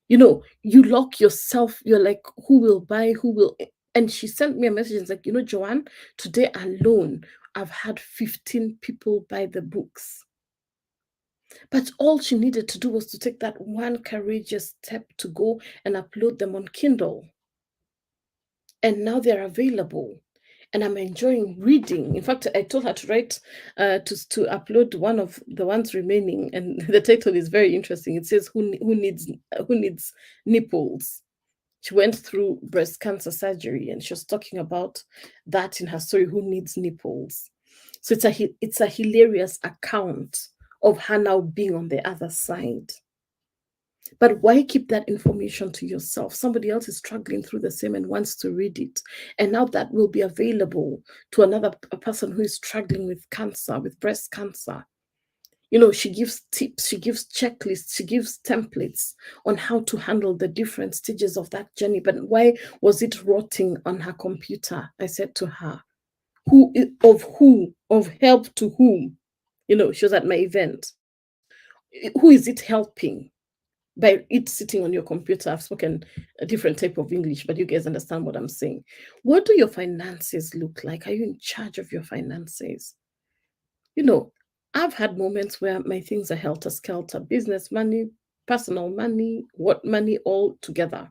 [SPEAKER 1] You lock yourself, you're like, who will buy, who will. And she sent me a message. It's like, Joanne, today alone, I've had 15 people buy the books. But all she needed to do was to take that one courageous step to go and upload them on Kindle. And now they're available. And I'm enjoying reading. In fact, I told her to write, to upload one of the ones remaining, and the title is very interesting. It says, "Who needs nipples?" She went through breast cancer surgery, and she was talking about that in her story. Who needs nipples? So it's a hilarious account of her now being on the other side. But why keep that information to yourself? Somebody else is struggling through the same and wants to read it. And now that will be available to a person who is struggling with cancer, with breast cancer. She gives tips, she gives checklists, she gives templates on how to handle the different stages of that journey. But why was it rotting on her computer? I said to her, of help to whom? She was at my event. Who is it helping? By it sitting on your computer. I've spoken a different type of English, but you guys understand what I'm saying. What do your finances look like? Are you in charge of your finances? I've had moments where my things are helter-skelter, business money, personal money, what money, all together.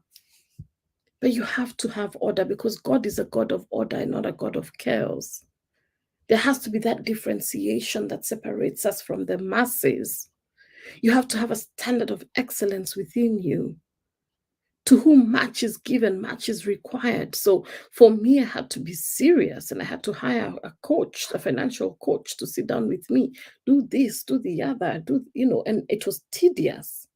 [SPEAKER 1] But you have to have order, because God is a God of order and not a God of chaos. There has to be that differentiation that separates us from the masses. You have to have a standard of excellence within you. To whom much is given, much is required. So for me, I had to be serious, and I had to hire a coach, a financial coach, to sit down with me, do this, do the other, and it was tedious,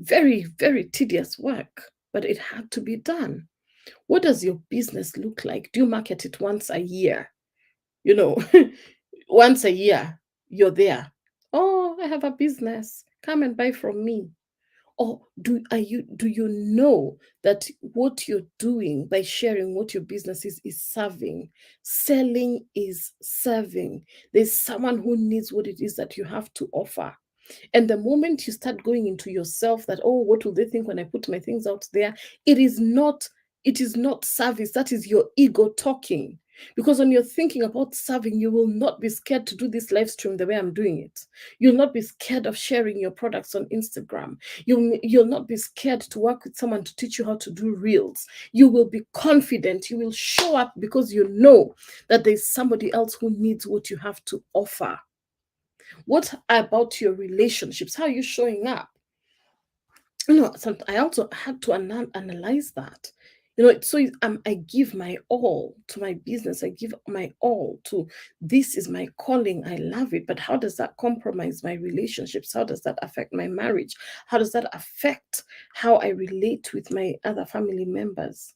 [SPEAKER 1] very, very tedious work, but it had to be done. What does your business look like? Do you market it once a year? Once a year, you're there. Oh, I have a business. Come and buy from me. Or do you know that what you're doing by sharing what your business is serving? Selling is serving. There's someone who needs what it is that you have to offer. And the moment you start going into yourself that, oh, what will they think when I put my things out there? It is not service. That is your ego talking. Because when you're thinking about serving, you will not be scared to do this live stream the way I'm doing it. You'll not be scared of sharing your products on Instagram. You'll not be scared to work with someone to teach you how to do reels. You will be confident. You will show up because you know that there's somebody else who needs what you have to offer. What about your relationships? How are you showing up? I also had to analyze that. I give my all to my business. I give my all to this is my calling. I love it. But how does that compromise my relationships? How does that affect my marriage? How does that affect how I relate with my other family members?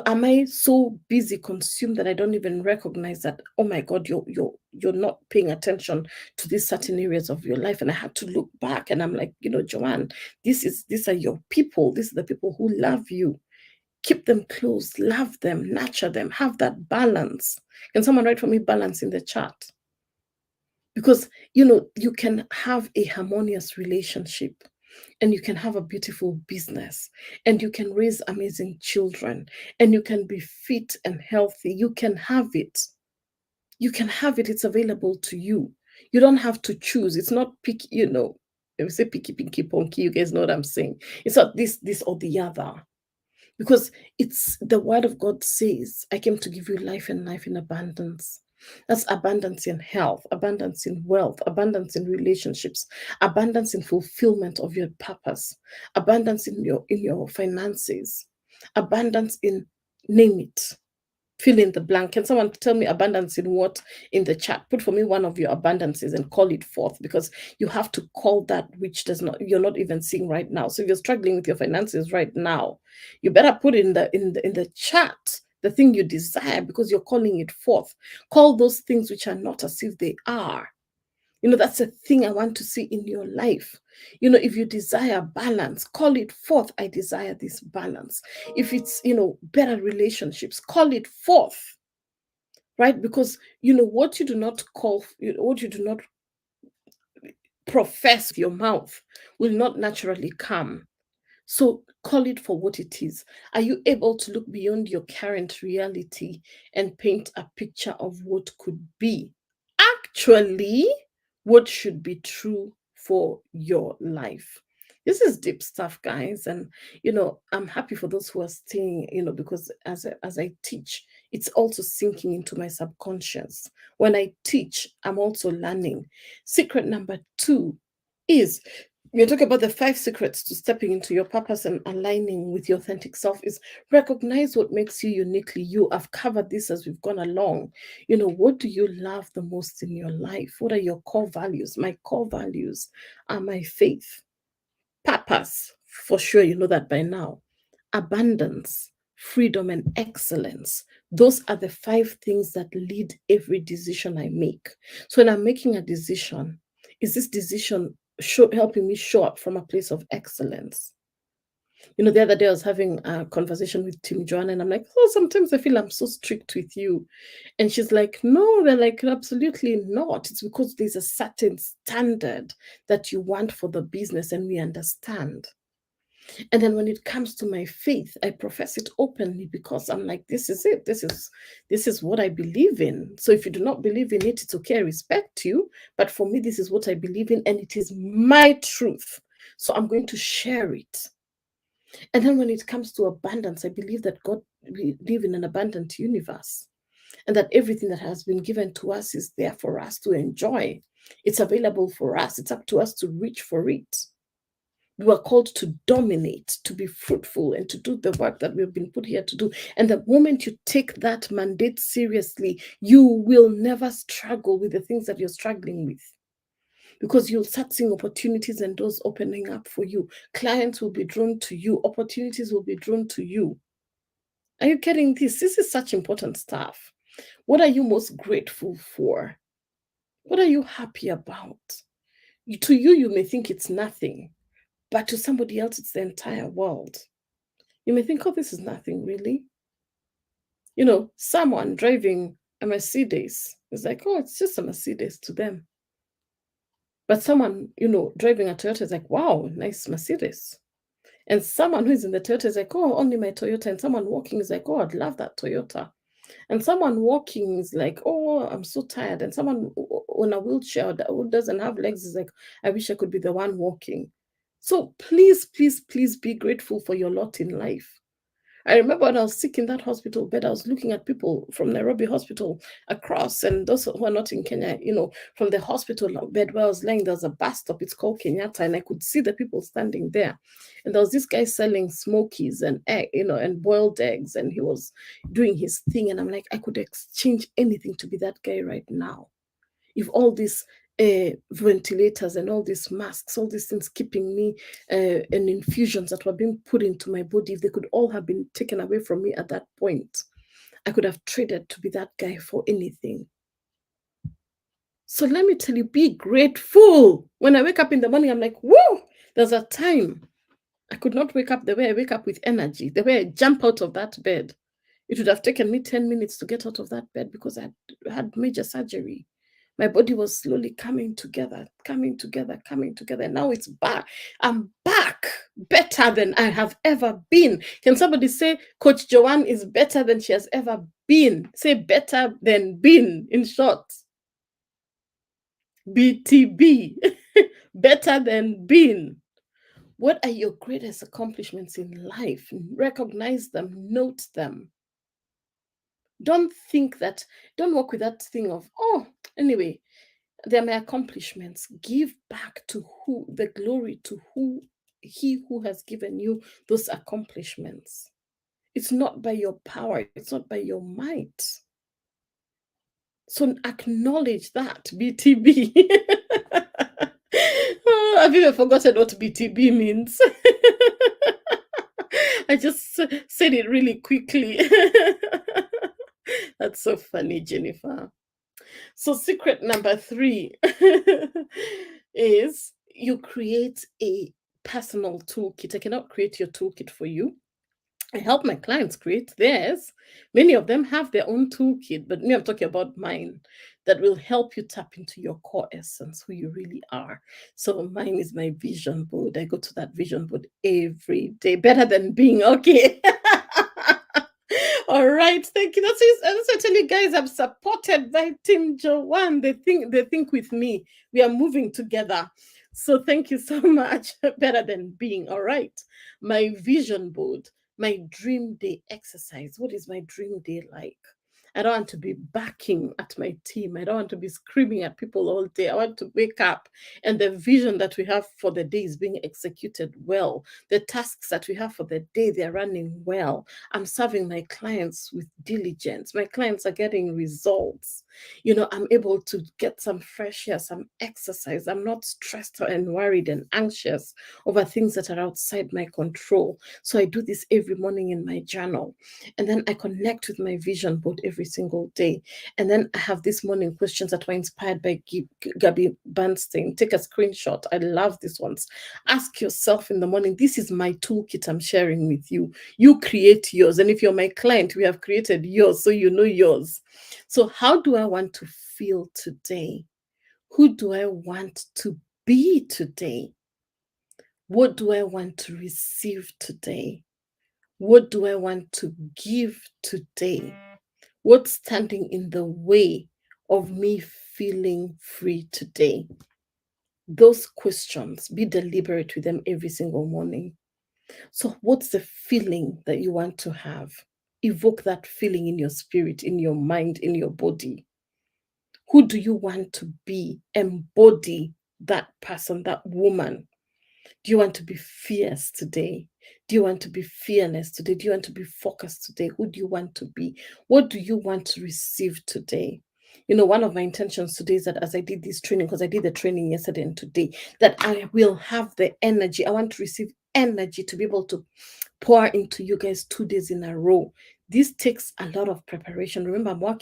[SPEAKER 1] Am I so busy consumed that I don't even recognize that, oh my God, you're not paying attention to these certain areas of your life? And I had to look back and I'm like, Joanne, these are your people. These are the people who love you. Keep them close, love them, nurture them, have that balance. Can someone write for me balance in the chat? Because you can have a harmonious relationship, and you can have a beautiful business, and you can raise amazing children, and you can be fit and healthy. You can have it. You can have it. It's available to you. You don't have to choose. It's not picky, if we say picky, pinky, ponky, you guys know what I'm saying. It's not this or the other. Because it's the word of God says, I came to give you life and life in abundance. That's abundance in health, abundance in wealth, abundance in relationships, abundance in fulfillment of your purpose, abundance in your finances, abundance in, name it. Fill in the blank. Can someone tell me abundance in what in the chat? Put for me one of your abundances and call it forth, because you have to call that which you're not even seeing right now. So if you're struggling with your finances right now, you better put in the chat the thing you desire, because you're calling it forth. Call those things which are not as if they are. That's a thing I want to see in your life. If you desire balance, call it forth. I desire this balance. If it's, better relationships, call it forth, right? Because, what you do not call, what you do not profess with your mouth will not naturally come. So call it for what it is. Are you able to look beyond your current reality and paint a picture of what could be? Actually, what should be true for your life? This is deep stuff, guys. And, I'm happy for those who are staying, because as I teach, it's also sinking into my subconscious. When I teach, I'm also learning. Secret number 2 is, we're talking about the 5 secrets to stepping into your purpose and aligning with your authentic self, is recognize what makes you uniquely you. I've covered this as we've gone along. What do you love the most in your life? What are your core values? My core values are my faith, purpose, for sure, you know that by now, abundance, freedom, and excellence. Those are the 5 things that lead every decision I make. So when I'm making a decision, is this decision helping me show up from a place of excellence? The other day I was having a conversation with Tim Joanne, and I'm like, oh, sometimes I feel I'm so strict with you. And she's like, no, they're like, absolutely not. It's because there's a certain standard that you want for the business, and we understand. And then when it comes to my faith, I profess it openly, because I'm like, this is it. This is what I believe in. So if you do not believe in it, it's okay. I respect you. But for me, this is what I believe in, and it is my truth. So I'm going to share it. And then when it comes to abundance, I believe that we live in an abundant universe, and that everything that has been given to us is there for us to enjoy. It's available for us. It's up to us to reach for it. We are called to dominate, to be fruitful, and to do the work that we've been put here to do. And the moment you take that mandate seriously, you will never struggle with the things that you're struggling with, because you'll start seeing opportunities and doors opening up for you. Clients will be drawn to you. Opportunities will be drawn to you. Are you getting this? This is such important stuff. What are you most grateful for? What are you happy about? To you, you may think it's nothing, but to somebody else, it's the entire world. You may think, oh, this is nothing, really. Someone driving a Mercedes is like, oh, it's just a Mercedes to them. But someone, driving a Toyota is like, wow, nice Mercedes. And someone who is in the Toyota is like, oh, only my Toyota. And someone walking is like, oh, I'd love that Toyota. And someone walking is like, oh, I'm so tired. And someone on a wheelchair who doesn't have legs is like, I wish I could be the one walking. So please, please, please be grateful for your lot in life. I remember when I was sick in that hospital bed, I was looking at people from Nairobi hospital across, and those who are not in Kenya, from the hospital bed where I was laying, there was a bus stop. It's called Kenyatta, and I could see the people standing there. And there was this guy selling smokies and egg, and boiled eggs, and he was doing his thing. And I'm like, I could exchange anything to be that guy right now. If all these ventilators and all these masks, all these things keeping me, and infusions that were being put into my body, if they could all have been taken away from me at that point, I could have traded to be that guy for anything. So let me tell you, be grateful. When I wake up in the morning, I'm like, whoa, there's a time I could not wake up the way I wake up with energy, the way I jump out of that bed. It would have taken me 10 minutes to get out of that bed because I had major surgery. My body was slowly coming together, coming together, coming together. Now it's back. I'm back better than I have ever been. Can somebody say Coach Joanne is better than she has ever been? Say better than been, in short. BTB. Better than been. What are your greatest accomplishments in life? Recognize them, note them. Don't walk with that thing of, oh, anyway, they're my accomplishments. Give back to the glory to he who has given you those accomplishments. It's not by your power, it's not by your might. So acknowledge that, BTB. Oh, I've even forgotten what BTB means. I just said it really quickly. That's so funny, Jennifer. So secret number 3 is you create a personal toolkit. I cannot create your toolkit for you. I help my clients create theirs. Many of them have their own toolkit, but me, I'm talking about mine that will help you tap into your core essence, who you really are. So mine is my vision board. I go to that vision board every day. Better than being okay. All right, thank you. That's I tell you guys, I'm supported by Team Joanne. They think with me. We are moving together. So thank you so much. Better than being. All right. My vision board, my dream day exercise. What is my dream day like? I don't want to be backing at my team. I don't want to be screaming at people all day. I want to wake up and the vision that we have for the day is being executed well. The tasks that we have for the day, they're running well. I'm serving my clients with diligence. My clients are getting results. I'm able to get some fresh air, some exercise. I'm not stressed and worried and anxious over things that are outside my control. So I do this every morning in my journal. And then I connect with my vision board every single day. And then I have these morning questions that were inspired by Gabby Bernstein. Take a screenshot. I love these ones. Ask yourself in the morning, this is my toolkit I'm sharing with you. You create yours. And if you're my client, we have created yours, so you know yours. So how do I want to feel today? Who do I want to be today? What do I want to receive today? What do I want to give today? What's standing in the way of me feeling free today? Those questions, be deliberate with them every single morning. So, what's the feeling that you want to have? Evoke that feeling in your spirit, in your mind, in your body. Who do you want to be? Embody that person, that woman. Do you want to be fierce today? Do you want to be fearless today? Do you want to be focused today? Who do you want to be? What do you want to receive today? One of my intentions today is that as I did this training, because I did the training yesterday and today, that I will have the energy. I want to receive energy to be able to pour into you guys 2 days in a row. This takes a lot of preparation. Remember,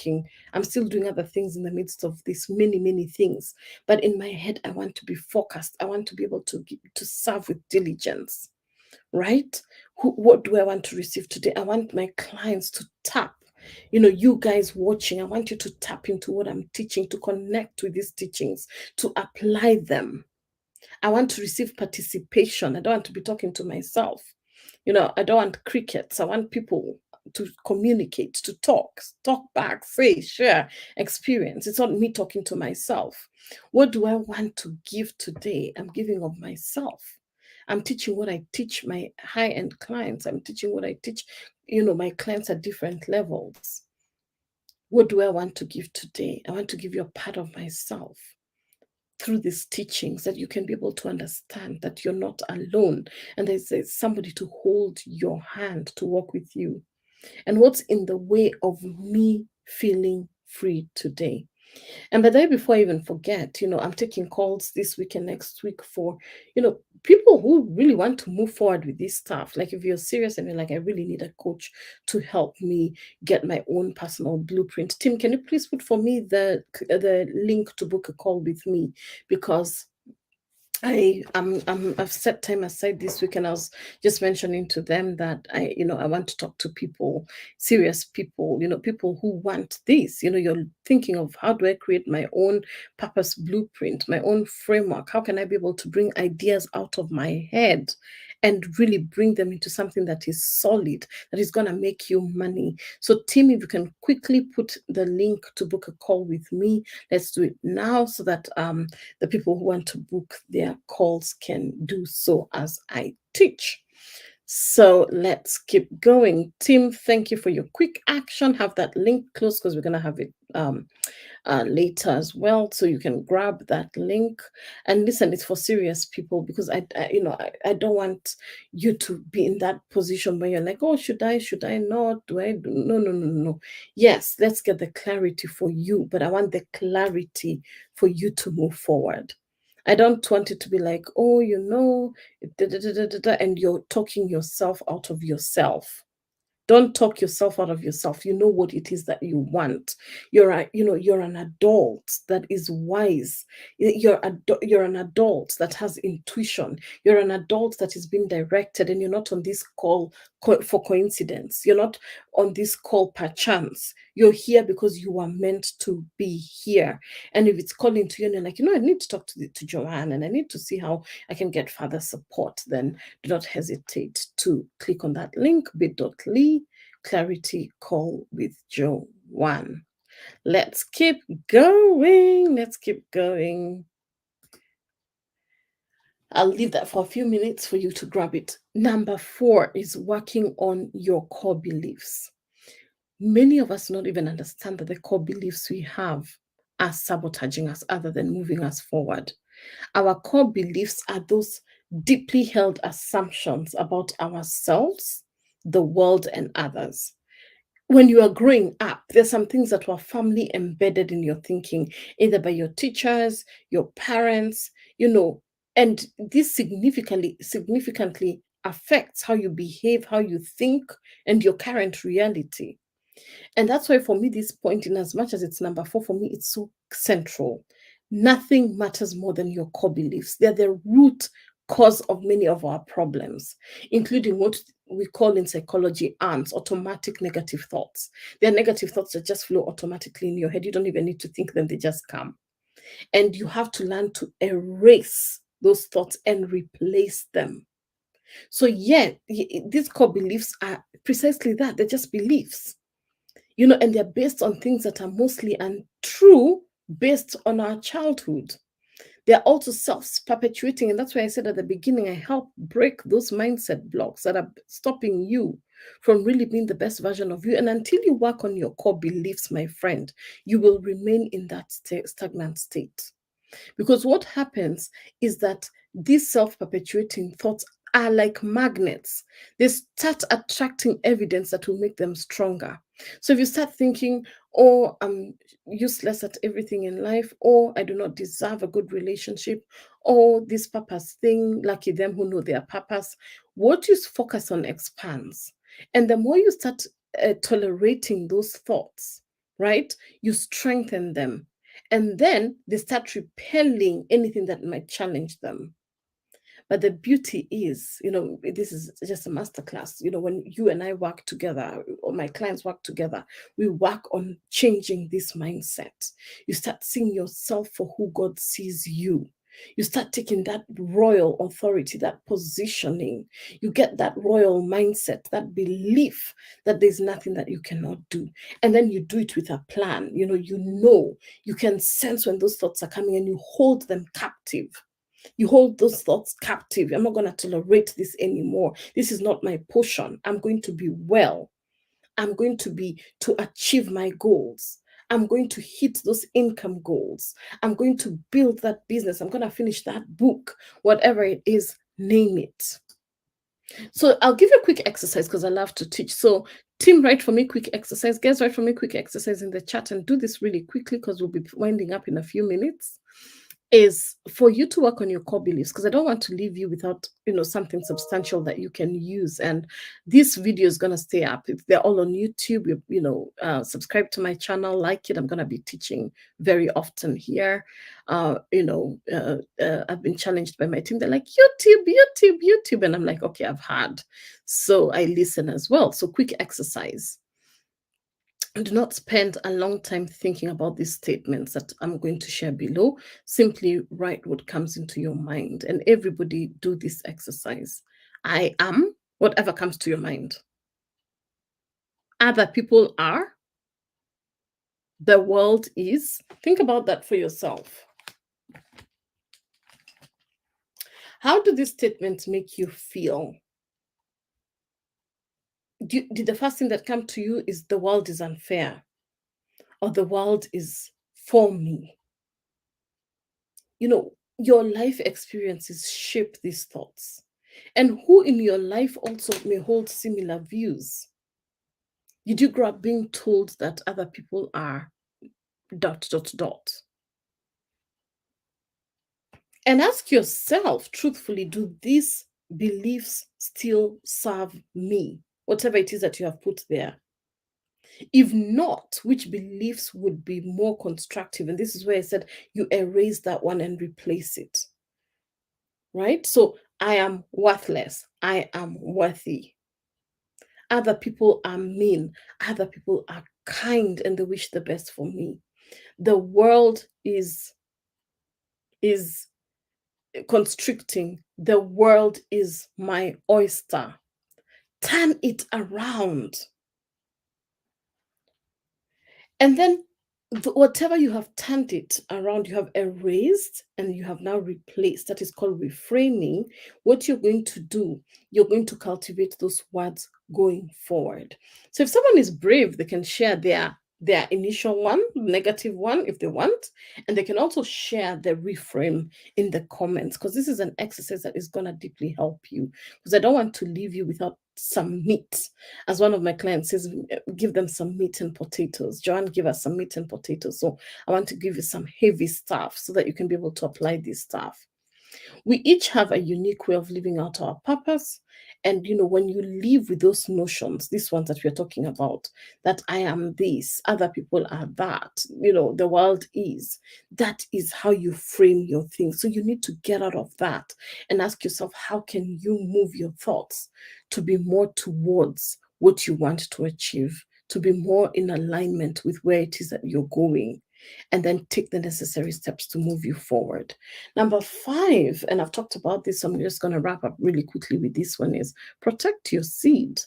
[SPEAKER 1] I'm still doing other things in the midst of these many, many things. But in my head, I want to be focused. I want to be able to serve with diligence, right? What do I want to receive today? I want my clients to tap. You guys watching, I want you to tap into what I'm teaching, to connect with these teachings, to apply them. I want to receive participation. I don't want to be talking to myself. I don't want crickets. I want people to communicate, to talk back, say, share, experience. It's not me talking to myself. What do I want to give today? I'm giving of myself. I'm teaching what I teach my high-end clients. I'm teaching what I teach, my clients at different levels. What do I want to give today? I want to give you a part of myself through these teachings, that you can be able to understand that you're not alone, and there's somebody to hold your hand, to walk with you. And what's in the way of me feeling free today? And by the way, before I even forget, I'm taking calls this week and next week for, people who really want to move forward with this stuff. Like if you're serious and you're like, I really need a coach to help me get my own personal blueprint. Tim, can you please put for me the link to book a call with me? Because I've set time aside this week, and I was just mentioning to them that I want to talk to people, serious people, people who want this. You're thinking of, how do I create my own purpose blueprint, my own framework? How can I be able to bring ideas out of my head and really bring them into something that is solid, that is going to make you money? So, Tim, if you can quickly put the link to book a call with me, let's do it now, so that the people who want to book their calls can do so as I teach. So let's keep going. Tim, thank you for your quick action. Have that link close, because we're going to have it later as well, so you can grab that link. And listen, it's for serious people, because I don't want you to be in that position where you're like, oh, should I not, do I do? No. Yes, let's get the clarity for you, but I want the clarity for you to move forward. I don't want it to be like, oh, and you're talking yourself out of yourself. Don't talk yourself out of yourself. You know what it is that you want. You're an adult that is wise. You're an adult that has intuition. You're an adult that is being directed, and you're not on this call for coincidence. You're not on this call per chance. You're here because you are meant to be here. And if it's calling to you and you're like, I need to talk to Joanne, and I need to see how I can get further support, then do not hesitate to click on that link, bit.ly clarity call with Joanne. Let's keep going. I'll leave that for a few minutes for you to grab it. Number 4 is working on your core beliefs. Many of us not even understand that the core beliefs we have are sabotaging us, other than moving us forward. Our core beliefs are those deeply held assumptions about ourselves, the world, and others. When you are growing up, there's some things that were firmly embedded in your thinking, either by your teachers, your parents, and this significantly affects how you behave, how you think, and your current reality. And that's why, for me, this point, in as much as it's number 4, for me, it's so central. Nothing matters more than your core beliefs. They're the root cause of many of our problems, including what we call in psychology ANTs, automatic negative thoughts. They're negative thoughts that just flow automatically in your head. You don't even need to think them, they just come. And you have to learn to erase those thoughts and replace them. So, yeah, these core beliefs are precisely that. They're just beliefs. And they're based on things that are mostly untrue, based on our childhood. They're also self-perpetuating, and that's why I said at the beginning, I help break those mindset blocks that are stopping you from really being the best version of you. And until you work on your core beliefs, my friend, you will remain in that stagnant state. Because what happens is that these self-perpetuating thoughts are like magnets. They start attracting evidence that will make them stronger. So if you start thinking, oh, I'm useless at everything in life, or I do not deserve a good relationship, or this purpose thing, lucky them who know their purpose, what you focus on expands. And the more you start tolerating those thoughts, right, you strengthen them. And then they start repelling anything that might challenge them. But the beauty is, this is just a masterclass. When you and I work together, or my clients work together, we work on changing this mindset. You start seeing yourself for who God sees you. You start taking that royal authority, that positioning. You get that royal mindset, that belief that there's nothing that you cannot do. And then you do it with a plan. You can sense when those thoughts are coming, and you hold them captive. You hold those thoughts captive. I'm not going to tolerate this anymore. This is not my portion. I'm going to be well. I'm going to achieve my goals. I'm going to hit those income goals. I'm going to build that business. I'm going to finish that book, whatever it is, name it. So I'll give you a quick exercise because I love to teach. So team, write for me quick exercise. Guys, write for me quick exercise in the chat, and do this really quickly because we'll be winding up in a few minutes. Is for you to work on your core beliefs, because I don't want to leave you without, something substantial that you can use. And this video is going to stay up. They're all on YouTube. Subscribe to my channel, like it. I'm going to be teaching very often here. I've been challenged by my team. They're like, YouTube. And I'm like, okay, I've heard. So I listen as well. So quick exercise. And do not spend a long time thinking about these statements that I'm going to share below. Simply write what comes into your mind. And everybody do this exercise. I am, whatever comes to your mind. Other people are. The world is. Think about that for yourself. How do these statements make you feel? Did the first thing that come to you is the world is unfair, or the world is for me? Your life experiences shape these thoughts. And who in your life also may hold similar views? Did you grow up being told that other people are ... And ask yourself truthfully, do these beliefs still serve me? Whatever it is that you have put there. If not, which beliefs would be more constructive? And this is where I said you erase that one and replace it. Right? So I am worthless. I am worthy. Other people are mean. Other people are kind and they wish the best for me. The world is constricting. The world is my oyster. Turn it around. And then whatever you have turned it around, you have erased and you have now replaced. That is called reframing. What you're going to do, you're going to cultivate those words going forward. So if someone is brave, they can share their initial one, negative one, if they want, and they can also share the reframe in the comments, because this is an exercise that is going to deeply help you, because I don't want to leave you without some meat. As one of my clients says, give them some meat and potatoes. Joanne, give us some meat and potatoes. So I want to give you some heavy stuff so that you can be able to apply this stuff. We each have a unique way of living out our purpose. And, when you live with those notions, these ones that we're talking about, that I am this, other people are that, the world is, that is how you frame your things. So you need to get out of that and ask yourself, how can you move your thoughts to be more towards what you want to achieve, to be more in alignment with where it is that you're going, and then take the necessary steps to move you forward. Number 5, and I've talked about this, so I'm just going to wrap up really quickly with this one, is protect your seed.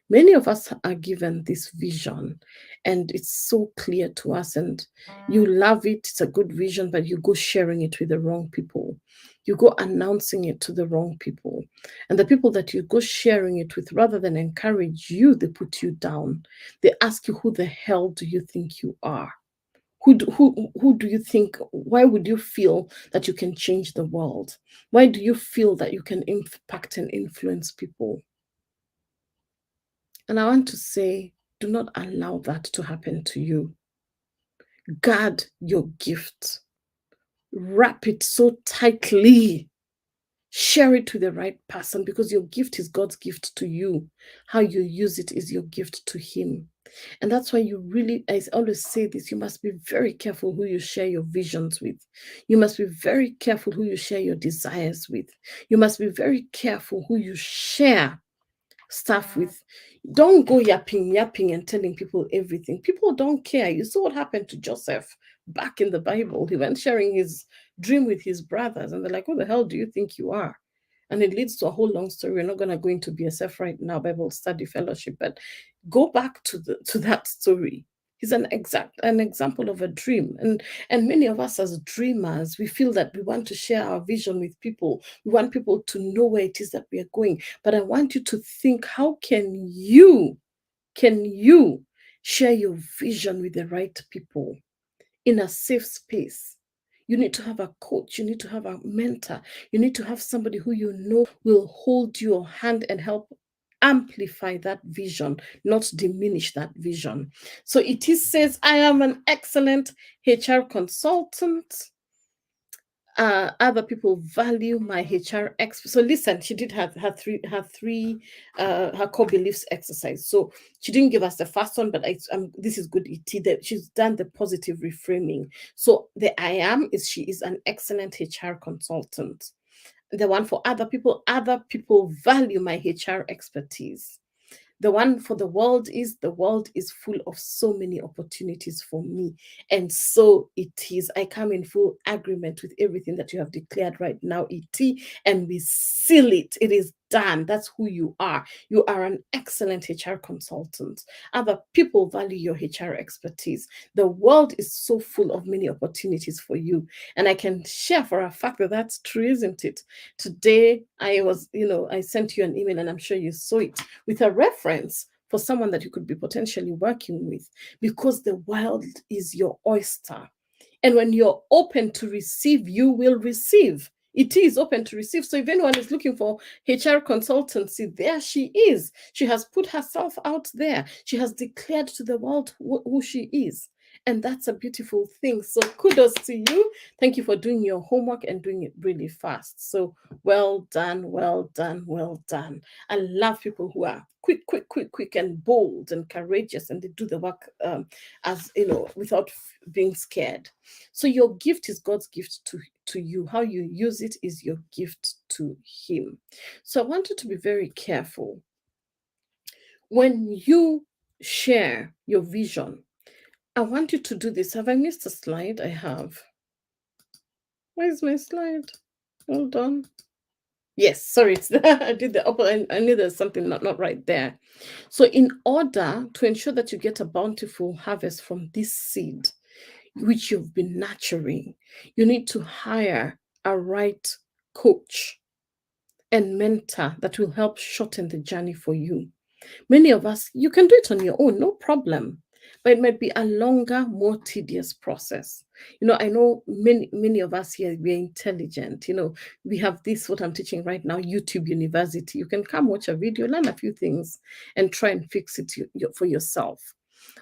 [SPEAKER 1] Many of us are given this vision and it's so clear to us and you love it. It's a good vision, but you go sharing it with the wrong people. You go announcing it to the wrong people. And the people that you go sharing it with, rather than encourage you, they put you down. They ask you, who the hell do you think you are? Who do you think, why would you feel that you can change the world? Why do you feel that you can impact and influence people? And I want to say, do not allow that to happen to you. Guard your gift. Wrap it so tightly. Share it with the right person, because your gift is God's gift to you. How you use it is your gift to Him. And that's why you really, I always say this, you must be very careful who you share your visions with. You must be very careful who you share your desires with. You must be very careful who you share stuff with. Don't go yapping and telling people everything. People don't care. You saw what happened to Joseph back in the Bible. He went sharing his dream with his brothers, and they're like, who the hell do you think you are? And it leads to a whole long story. We're not going to go into BSF right now, Bible Study Fellowship, but go back to that story. He's an example of a dream. And many of us as dreamers, we feel that we want to share our vision with people. We want people to know where it is that we are going. But I want you to think, how can you Can you share your vision with the right people in a safe space? You need to have a coach, you need to have a mentor, you need to have somebody who you know will hold your hand and help amplify that vision, not diminish that vision. So it is says, I am an excellent HR consultant. Other people value my HR expert. So listen, she did her core beliefs exercise. So she didn't give us the first one, but this is good. That she's done the positive reframing. So the I am is she is an excellent HR consultant. The one for other people value my HR expertise. The one for the world is full of so many opportunities for me. And so it is. I come in full agreement with everything that you have declared right now, ET, and we seal it. It is done. That's who you are. You are an excellent HR consultant. Other people value your HR expertise. The world is so full of many opportunities for you. And I can share for a fact that that's true, isn't it? Today, I sent you an email and I'm sure you saw it with a reference for someone that you could be potentially working with, because the world is your oyster. And when you're open to receive, you will receive. It is open to receive. So if anyone is looking for HR consultancy, there she is. She has put herself out there. She has declared to the world who she is. And that's a beautiful thing. So kudos to you. Thank you for doing your homework and doing it really fast. So well done, well done, well done. I love people who are quick, and bold and courageous, and they do the work without being scared. So your gift is God's gift to you. How you use it is your gift to Him. So I want you to be very careful when you share your vision. I want you to do this. Have I missed a slide? I have. Where's my slide? Hold on. Yes, sorry, it's I did the opposite. I knew there's something not right there. So in order to ensure that you get a bountiful harvest from this seed, which you've been nurturing, you need to hire a right coach and mentor that will help shorten the journey for you. Many of us, you can do it on your own, no problem. But it might be a longer, more tedious process. I know many of us here, we're intelligent. We have this, what I'm teaching right now, YouTube University. You can come watch a video, learn a few things, and try and fix it for yourself.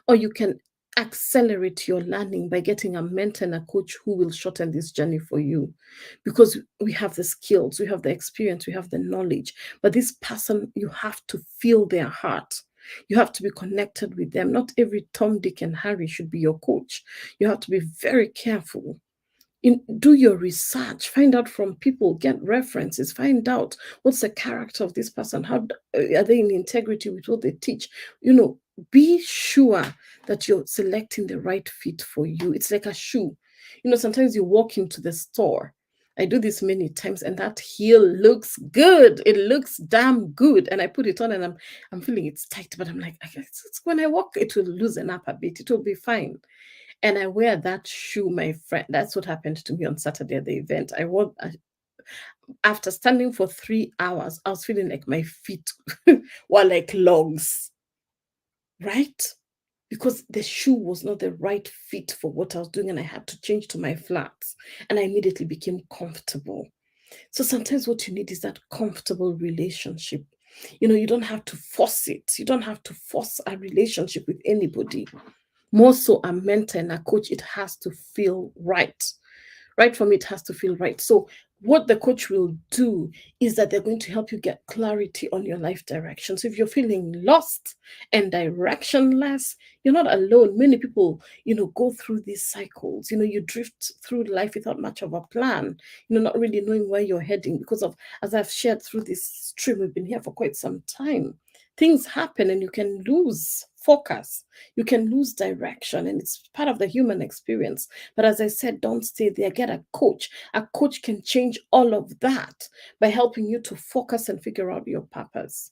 [SPEAKER 1] Or you can accelerate your learning by getting a mentor and a coach who will shorten this journey for you, because we have the skills, we have the experience, we have the knowledge. But this person, you have to feel their heart. You have to be connected with them. Not every Tom, Dick, and Harry should be your coach. You have to be very careful. Do your research, find out from people, get references, find out what's the character of this person, how are they in integrity with what they teach. Be sure that you're selecting the right fit for you. It's like a shoe. Sometimes you walk into the store. I do this many times, and that heel looks good. It looks damn good, and I put it on, and I'm feeling it's tight, but I'm like, when I walk, it will loosen up a bit. It will be fine. And I wear that shoe, my friend. That's what happened to me on Saturday at the event. After standing for 3 hours, I was feeling like my feet were like logs, right? Because the shoe was not the right fit for what I was doing, and I had to change to my flats, and I immediately became comfortable. So sometimes what you need is that comfortable relationship. You don't have to force it. You don't have to force a relationship with anybody. More so a mentor and a coach, it has to feel right. Right from it has to feel right. So what the coach will do is that they're going to help you get clarity on your life direction. So if you're feeling lost and directionless, you're not alone. Many people, go through these cycles. You drift through life without much of a plan, not really knowing where you're heading because of, as I've shared through this stream, we've been here for quite some time. Things happen and you can lose focus. You can lose direction, and it's part of the human experience. But as I said, don't stay there. Get a coach. A coach can change all of that by helping you to focus and figure out your purpose.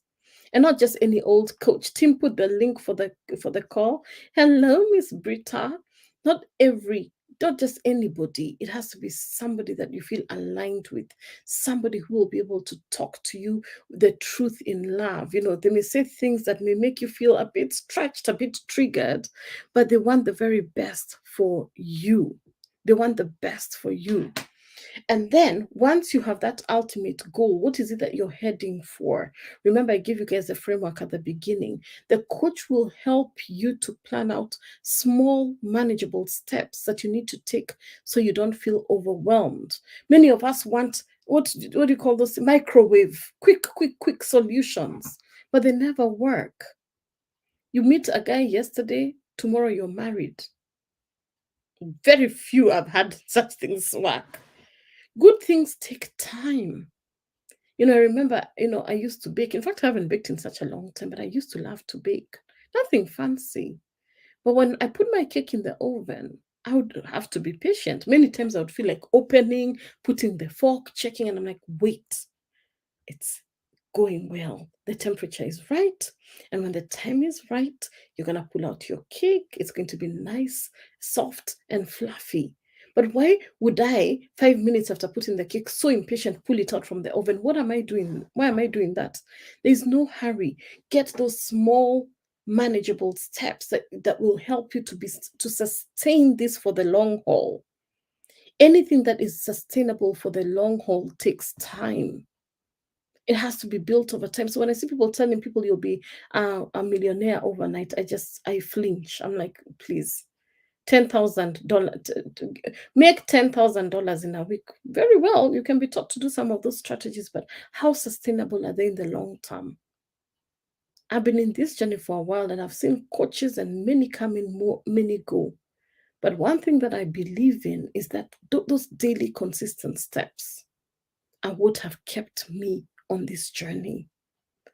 [SPEAKER 1] And not just any old coach. Tim put the link for the call. Hello, Miss Britta. Not every not just anybody. It has to be somebody that you feel aligned with, somebody who will be able to talk to you the truth in love. They may say things that may make you feel a bit stretched, a bit triggered, but they want the very best for you. They want the best for you. And then once you have that ultimate goal, what is it that you're heading for? Remember, I gave you guys the framework at the beginning. The coach will help you to plan out small, manageable steps that you need to take so you don't feel overwhelmed. Many of us want, what do you call those? Microwave, quick solutions, but they never work. You meet a guy yesterday, tomorrow you're married. Very few have had such things work. Good things take time. I remember, I used to bake. In fact, I haven't baked in such a long time, but I used to love to bake. Nothing fancy. But when I put my cake in the oven, I would have to be patient. Many times I would feel like opening, putting the fork, checking, and I'm like, wait, it's going well. The temperature is right. And when the time is right, you're going to pull out your cake. It's going to be nice, soft, and fluffy. But why would I, 5 minutes after putting the cake, so impatient, pull it out from the oven? What am I doing? Why am I doing that? There's no hurry. Get those small, manageable steps that will help you to sustain this for the long haul. Anything that is sustainable for the long haul takes time. It has to be built over time. So when I see people telling people you'll be a millionaire overnight, I flinch. I'm like, please, $10,000, make $10,000 in a week. Very well, you can be taught to do some of those strategies, but how sustainable are they in the long term? I've been in this journey for a while, and I've seen coaches, and many come in, many go. But one thing that I believe in is that those daily consistent steps are what have kept me on this journey.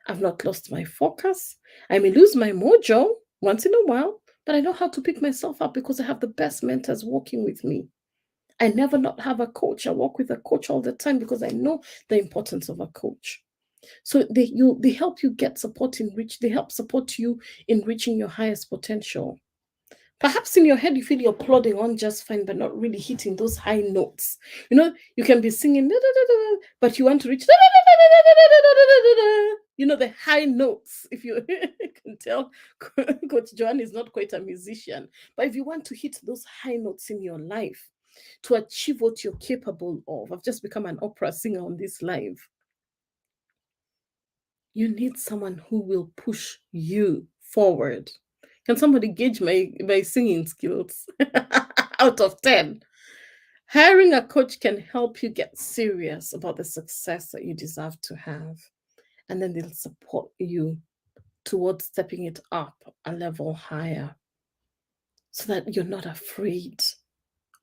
[SPEAKER 1] I've not lost my focus. I may lose my mojo once in a while, but I know how to pick myself up because I have the best mentors working with me. I never not have a coach. I work with a coach all the time because I know the importance of a coach. So they help you get support they help support you in reaching your highest potential. Perhaps in your head, you feel you're plodding on just fine, but not really hitting those high notes. You can be singing, but you want to reach, the high notes. If you can tell, Coach Joanne is not quite a musician. But if you want to hit those high notes in your life to achieve what you're capable of, I've just become an opera singer on this live. You need someone who will push you forward. Can somebody gauge my singing skills out of 10? Hiring a coach can help you get serious about the success that you deserve to have. And then they'll support you towards stepping it up a level higher so that you're not afraid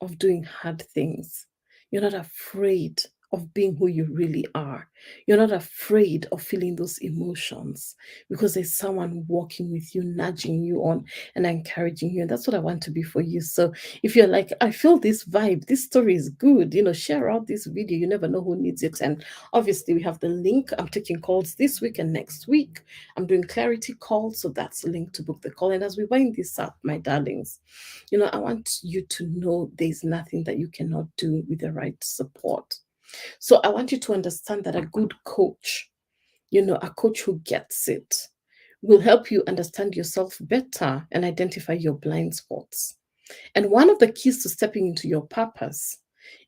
[SPEAKER 1] of doing hard things. You're not afraid of being who you really are. You're not afraid of feeling those emotions because there's someone walking with you, nudging you on and encouraging you. And that's what I want to be for you. So if you're like, I feel this vibe, this story is good, share out this video. You never know who needs it. And obviously we have the link. I'm taking calls this week and next week. I'm doing clarity calls. So that's the link to book the call. And as we wind this up, my darlings, I want you to know there's nothing that you cannot do with the right support. So I want you to understand that a good coach, a coach who gets it, will help you understand yourself better and identify your blind spots. And one of the keys to stepping into your purpose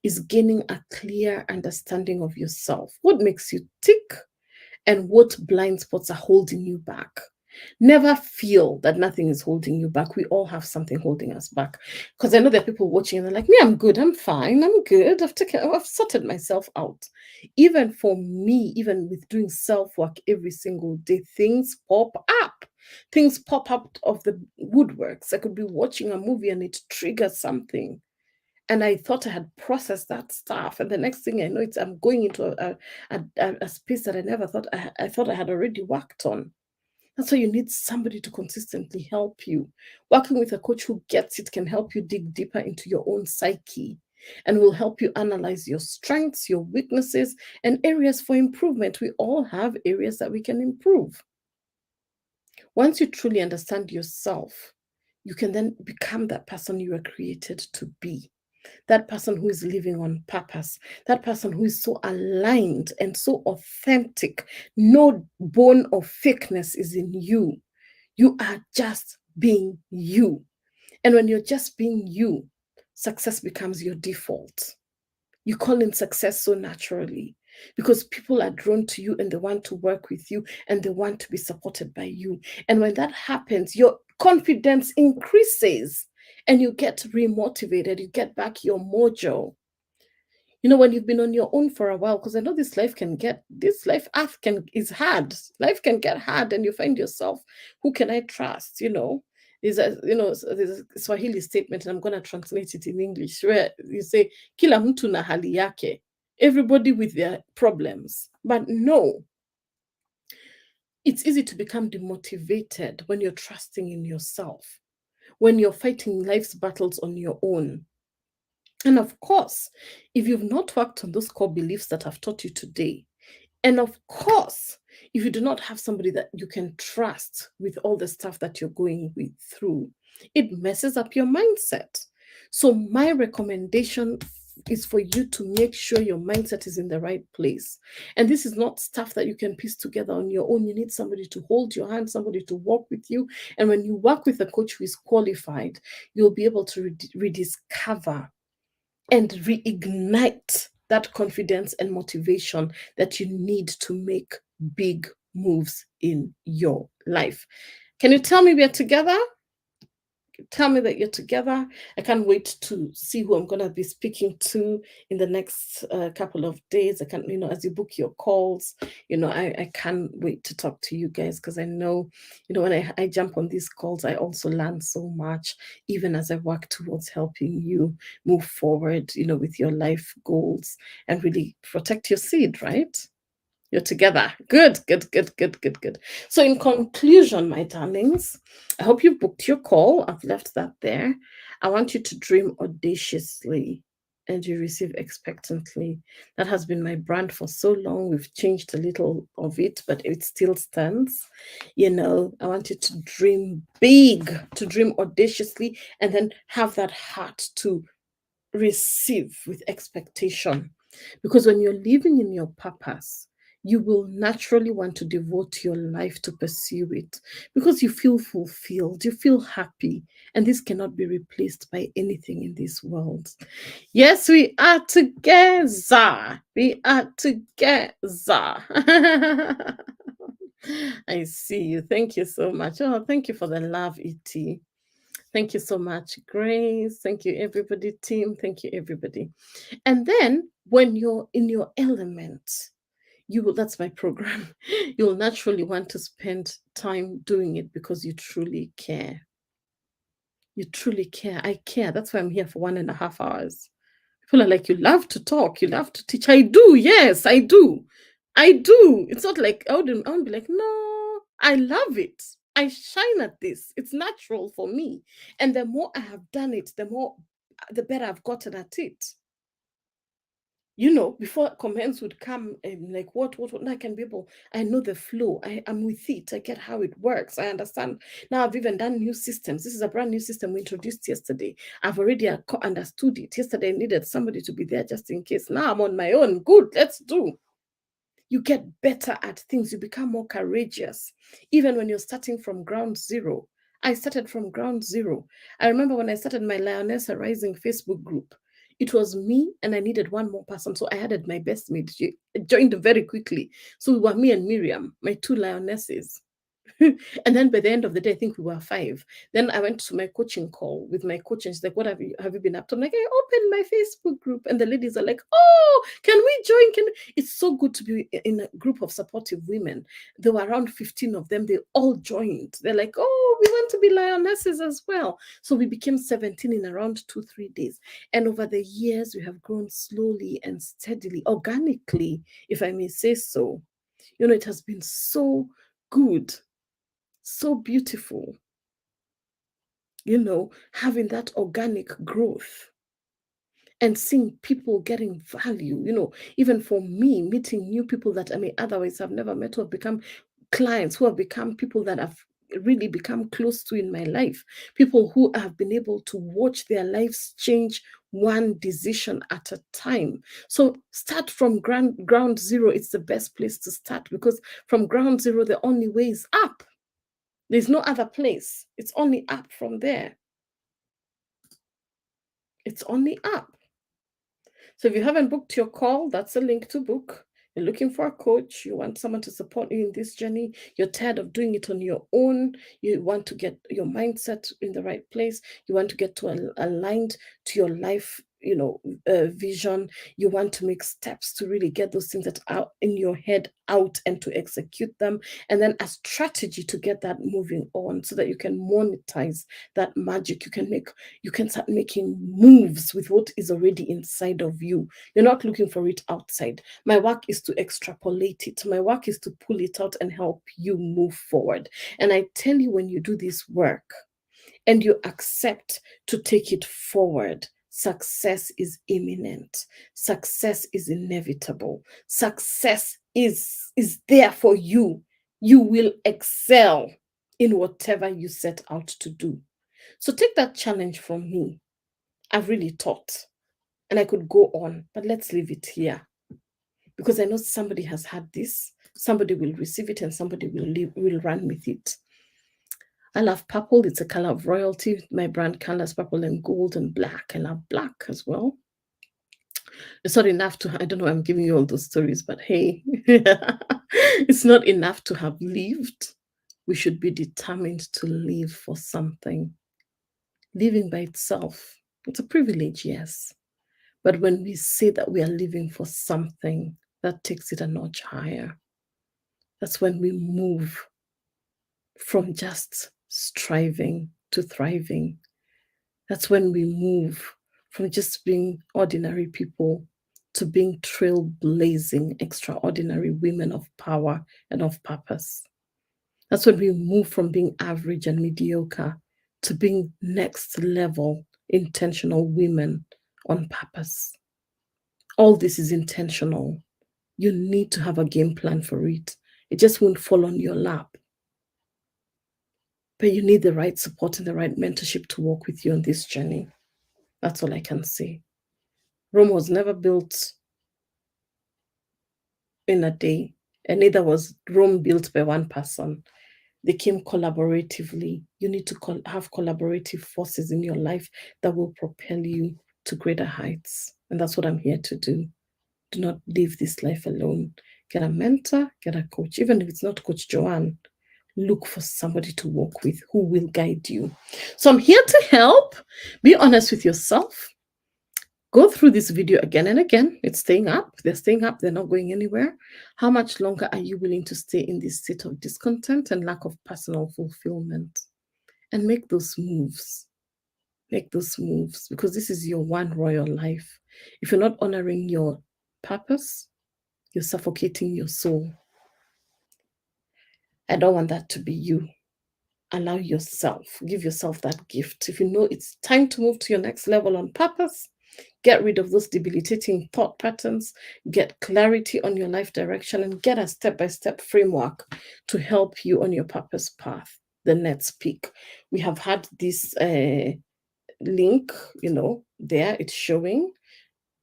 [SPEAKER 1] is gaining a clear understanding of yourself. What makes you tick and what blind spots are holding you back. Never feel that nothing is holding you back. We all have something holding us back. Because I know there are people watching and they're like, me, I'm good, I'm fine, I'm good. I've sorted myself out. Even for me, even with doing self-work every single day, things pop up. Things pop up of the woodworks. I could be watching a movie and it triggers something. And I thought I had processed that stuff. And the next thing I know, I'm going into a space that I never thought I thought I had already worked on. That's why you need somebody to consistently help you. Working with a coach who gets it can help you dig deeper into your own psyche and will help you analyze your strengths, your weaknesses, and areas for improvement. We all have areas that we can improve. Once you truly understand yourself, you can then become that person you were created to be. that person who is living on purpose, that person who is so aligned and so authentic. No bone of fakeness is in you. You are just being you. And when you're just being you, success becomes your default. You call in success so naturally because people are drawn to you and they want to work with you and they want to be supported by you. And when that happens, your confidence increases and you get remotivated, you get back your mojo. You know, when you've been on your own for a while, because I know this life earth is hard. Life can get hard and you find yourself, who can I trust? There's a Swahili statement, and I'm going to translate it in English, where you say, kila mtu na hali yake, everybody with their problems. But no, it's easy to become demotivated when you're trusting in yourself, when you're fighting life's battles on your own. And of course, if you've not worked on those core beliefs that I've taught you today, and of course, if you do not have somebody that you can trust with all the stuff that you're going through, it messes up your mindset. So my recommendation is for you to make sure your mindset is in the right place. And this is not stuff that you can piece together on your own. You need somebody to hold your hand, somebody to walk with you. And when you work with a coach who is qualified, you'll be able to rediscover and reignite that confidence and motivation that you need to make big moves in your life. Can you tell me we're together? Tell me that you're together. I can't wait to see who I'm going to be speaking to in the next couple of days. I can, as you book your calls, I can't wait to talk to you guys, because I know, when I jump on these calls, I also learn so much, even as I work towards helping you move forward, with your life goals and really protect your seed, right? You're together. Good, good, good, good, good, good. So in conclusion, my darlings, I hope you booked your call. I've left that there. I want you to dream audaciously and you receive expectantly. That has been my brand for so long. We've changed a little of it, but it still stands. I want you to dream big, to dream audaciously, and then have that heart to receive with expectation. Because when you're living in your purpose, you will naturally want to devote your life to pursue it because you feel fulfilled, you feel happy, and this cannot be replaced by anything in this world. Yes, we are together. We are together. I see you. Thank you so much. Oh, thank you for the love, E.T. Thank you so much, Grace. Thank you, everybody, team. Thank you, everybody. And then when you're in your element, that's my program. You'll naturally want to spend time doing it because you truly care. You truly care. I care. That's why I'm here for 1.5 hours. People are like, you love to talk, you love to teach. I do. Yes, I do. I do. It's not like I wouldn't be like, no, I love it. I shine at this. It's natural for me. And the more I have done it, the better I've gotten at it. Before comments would come, like, what, I can be able, I know the flow, I'm with it, I get how it works, I understand. Now I've even done new systems. This is a brand new system we introduced yesterday. I've already understood it. Yesterday I needed somebody to be there just in case. Now I'm on my own. Good, let's do. You get better at things. You become more courageous. Even when you're starting from ground zero. I started from ground zero. I remember when I started my Lioness Rising Facebook group, it was me and I needed one more person. So I added my best mate. She joined very quickly. So we were me and Miriam, my 2 lionesses. And then by the end of the day, I think we were 5. Then I went to my coaching call with my coach, and she's like, what have you been up to? I'm like, I opened my Facebook group, and the ladies are like, oh, can we join? It's so good to be in a group of supportive women. There were around 15 of them. They all joined. They're like, oh, we want to be lionesses as well. So we became 17 in around 2-3 days. And over the years, we have grown slowly and steadily, organically, if I may say so. It has been so good. So beautiful, having that organic growth and seeing people getting value, even for me, meeting new people that I may otherwise have never met, who have become clients, who have become people that have really become close to in my life, people who have been able to watch their lives change one decision at a time. So start from ground zero. It's the best place to start, because from ground zero, the only way is up. There's no other place. It's only up from there. It's only up. So if you haven't booked your call, that's a link to book. You're looking for a coach, you want someone to support you in this journey, you're tired of doing it on your own, you want to get your mindset in the right place, you want to get to aligned to your life, vision, you want to make steps to really get those things that are in your head out and to execute them, and then a strategy to get that moving on so that you can monetize that magic. You can start making moves with what is already inside of you. You're not looking for it outside. My work is to extrapolate it. My work is to pull it out and help you move forward. And I tell you, when you do this work and you accept to take it forward, success is imminent. Success is inevitable. Success is there for you. You will excel in whatever you set out to do. So take that challenge from me. I've really taught, and I could go on, but let's leave it here, because I know somebody has had this, somebody will receive it, and somebody will run with it. I love purple. It's a color of royalty. My brand color is purple and gold and black. I love black as well. It's not enough to, I don't know, I'm giving you all those stories, but hey, it's not enough to have lived. We should be determined to live for something. Living by itself, it's a privilege, yes. But when we say that we are living for something, that takes it a notch higher. That's when we move from just striving to thriving. That's when we move from just being ordinary people to being trailblazing, extraordinary women of power and of purpose. That's when we move from being average and mediocre to being next level, intentional women on purpose. All this is intentional. You need to have a game plan for it. It just won't fall on your lap. But you need the right support and the right mentorship to walk with you on this journey. That's all I can say. Rome was never built in a day, and neither was Rome built by one person. They came collaboratively. You need to have collaborative forces in your life that will propel you to greater heights. And that's what I'm here to do. Do not live this life alone. Get a mentor, get a coach. Even if it's not Coach Joanne, look for somebody to work with who will guide you. So I'm here to help. Be honest with yourself. Go through this video again and again. It's staying up. They're staying up. They're not going anywhere. How much longer are you willing to stay in this state of discontent and lack of personal fulfillment? And make those moves. Make those moves, because this is your one royal life. If you're not honoring your purpose, you're suffocating your soul. I don't want that to be you. Allow yourself, give yourself that gift. If you know it's time to move to your next level on purpose, get rid of those debilitating thought patterns, get clarity on your life direction, and get a step-by-step framework to help you on your purpose path. The next peak. We have had this link, there it's showing.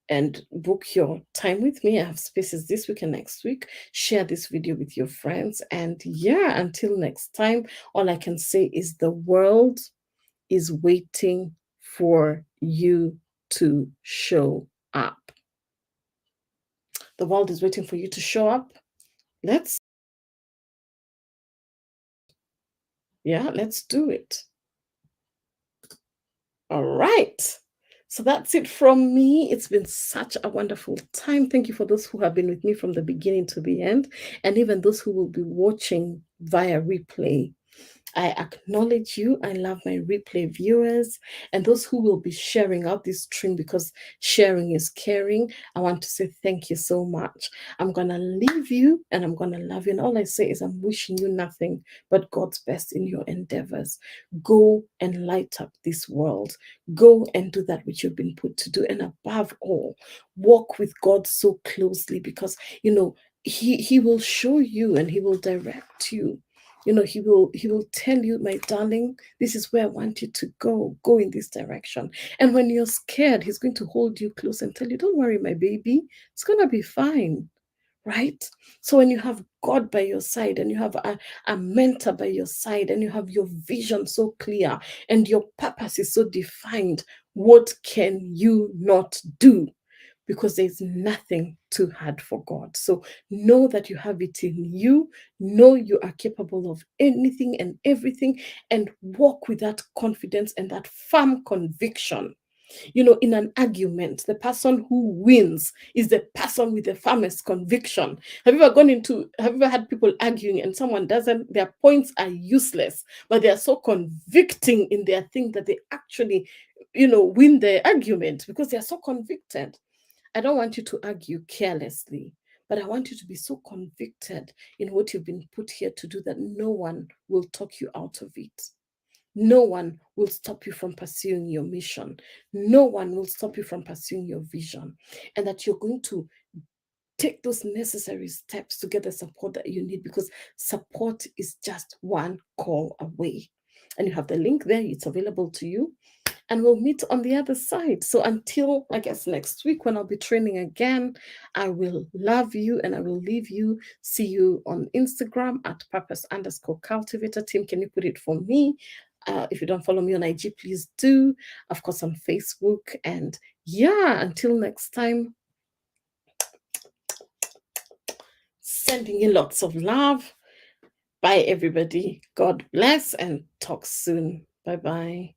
[SPEAKER 1] And book your time with me. I have spaces this week and next week. Share this video with your friends. And yeah, until next time, all I can say is the world is waiting for you to show up. The world is waiting for you to show up. Let's do it. All right. So that's it from me. It's been such a wonderful time. Thank you for those who have been with me from the beginning to the end, and even those who will be watching via replay. I acknowledge you. I love my replay viewers and those who will be sharing out this stream, because sharing is caring. I want to say thank you so much. I'm going to leave you and I'm going to love you. And all I say is I'm wishing you nothing but God's best in your endeavors. Go and light up this world. Go and do that which you've been put to do. And above all, walk with God so closely, because, He will show you and He will direct you He will tell you, my darling, this is where I want you to go in this direction. And when you're scared, he's going to hold you close and tell you, don't worry, my baby, it's going to be fine. Right? So when you have God by your side, and you have a mentor by your side, and you have your vision so clear, and your purpose is so defined, what can you not do? Because there's nothing too hard for God. So know that you have it in you. Know you are capable of anything and everything, and walk with that confidence and that firm conviction. In an argument, the person who wins is the person with the firmest conviction. Have you ever had people arguing and someone doesn't, their points are useless, but they are so convicting in their thing that they actually, win the argument because they are so convicted. I don't want you to argue carelessly, but I want you to be so convicted in what you've been put here to do that no one will talk you out of it. No one will stop you from pursuing your mission. No one will stop you from pursuing your vision. And that you're going to take those necessary steps to get the support that you need, because support is just one call away. And you have the link there, it's available to you. And we'll meet on the other side. So until, I guess, next week when I'll be training again, I will love you and I will leave you. See you on Instagram at purpose_cultivator. Tim, can you put it for me? If you don't follow me on IG, please do. Of course, on Facebook. And yeah, until next time, sending you lots of love. Bye, everybody. God bless, and talk soon. Bye-bye.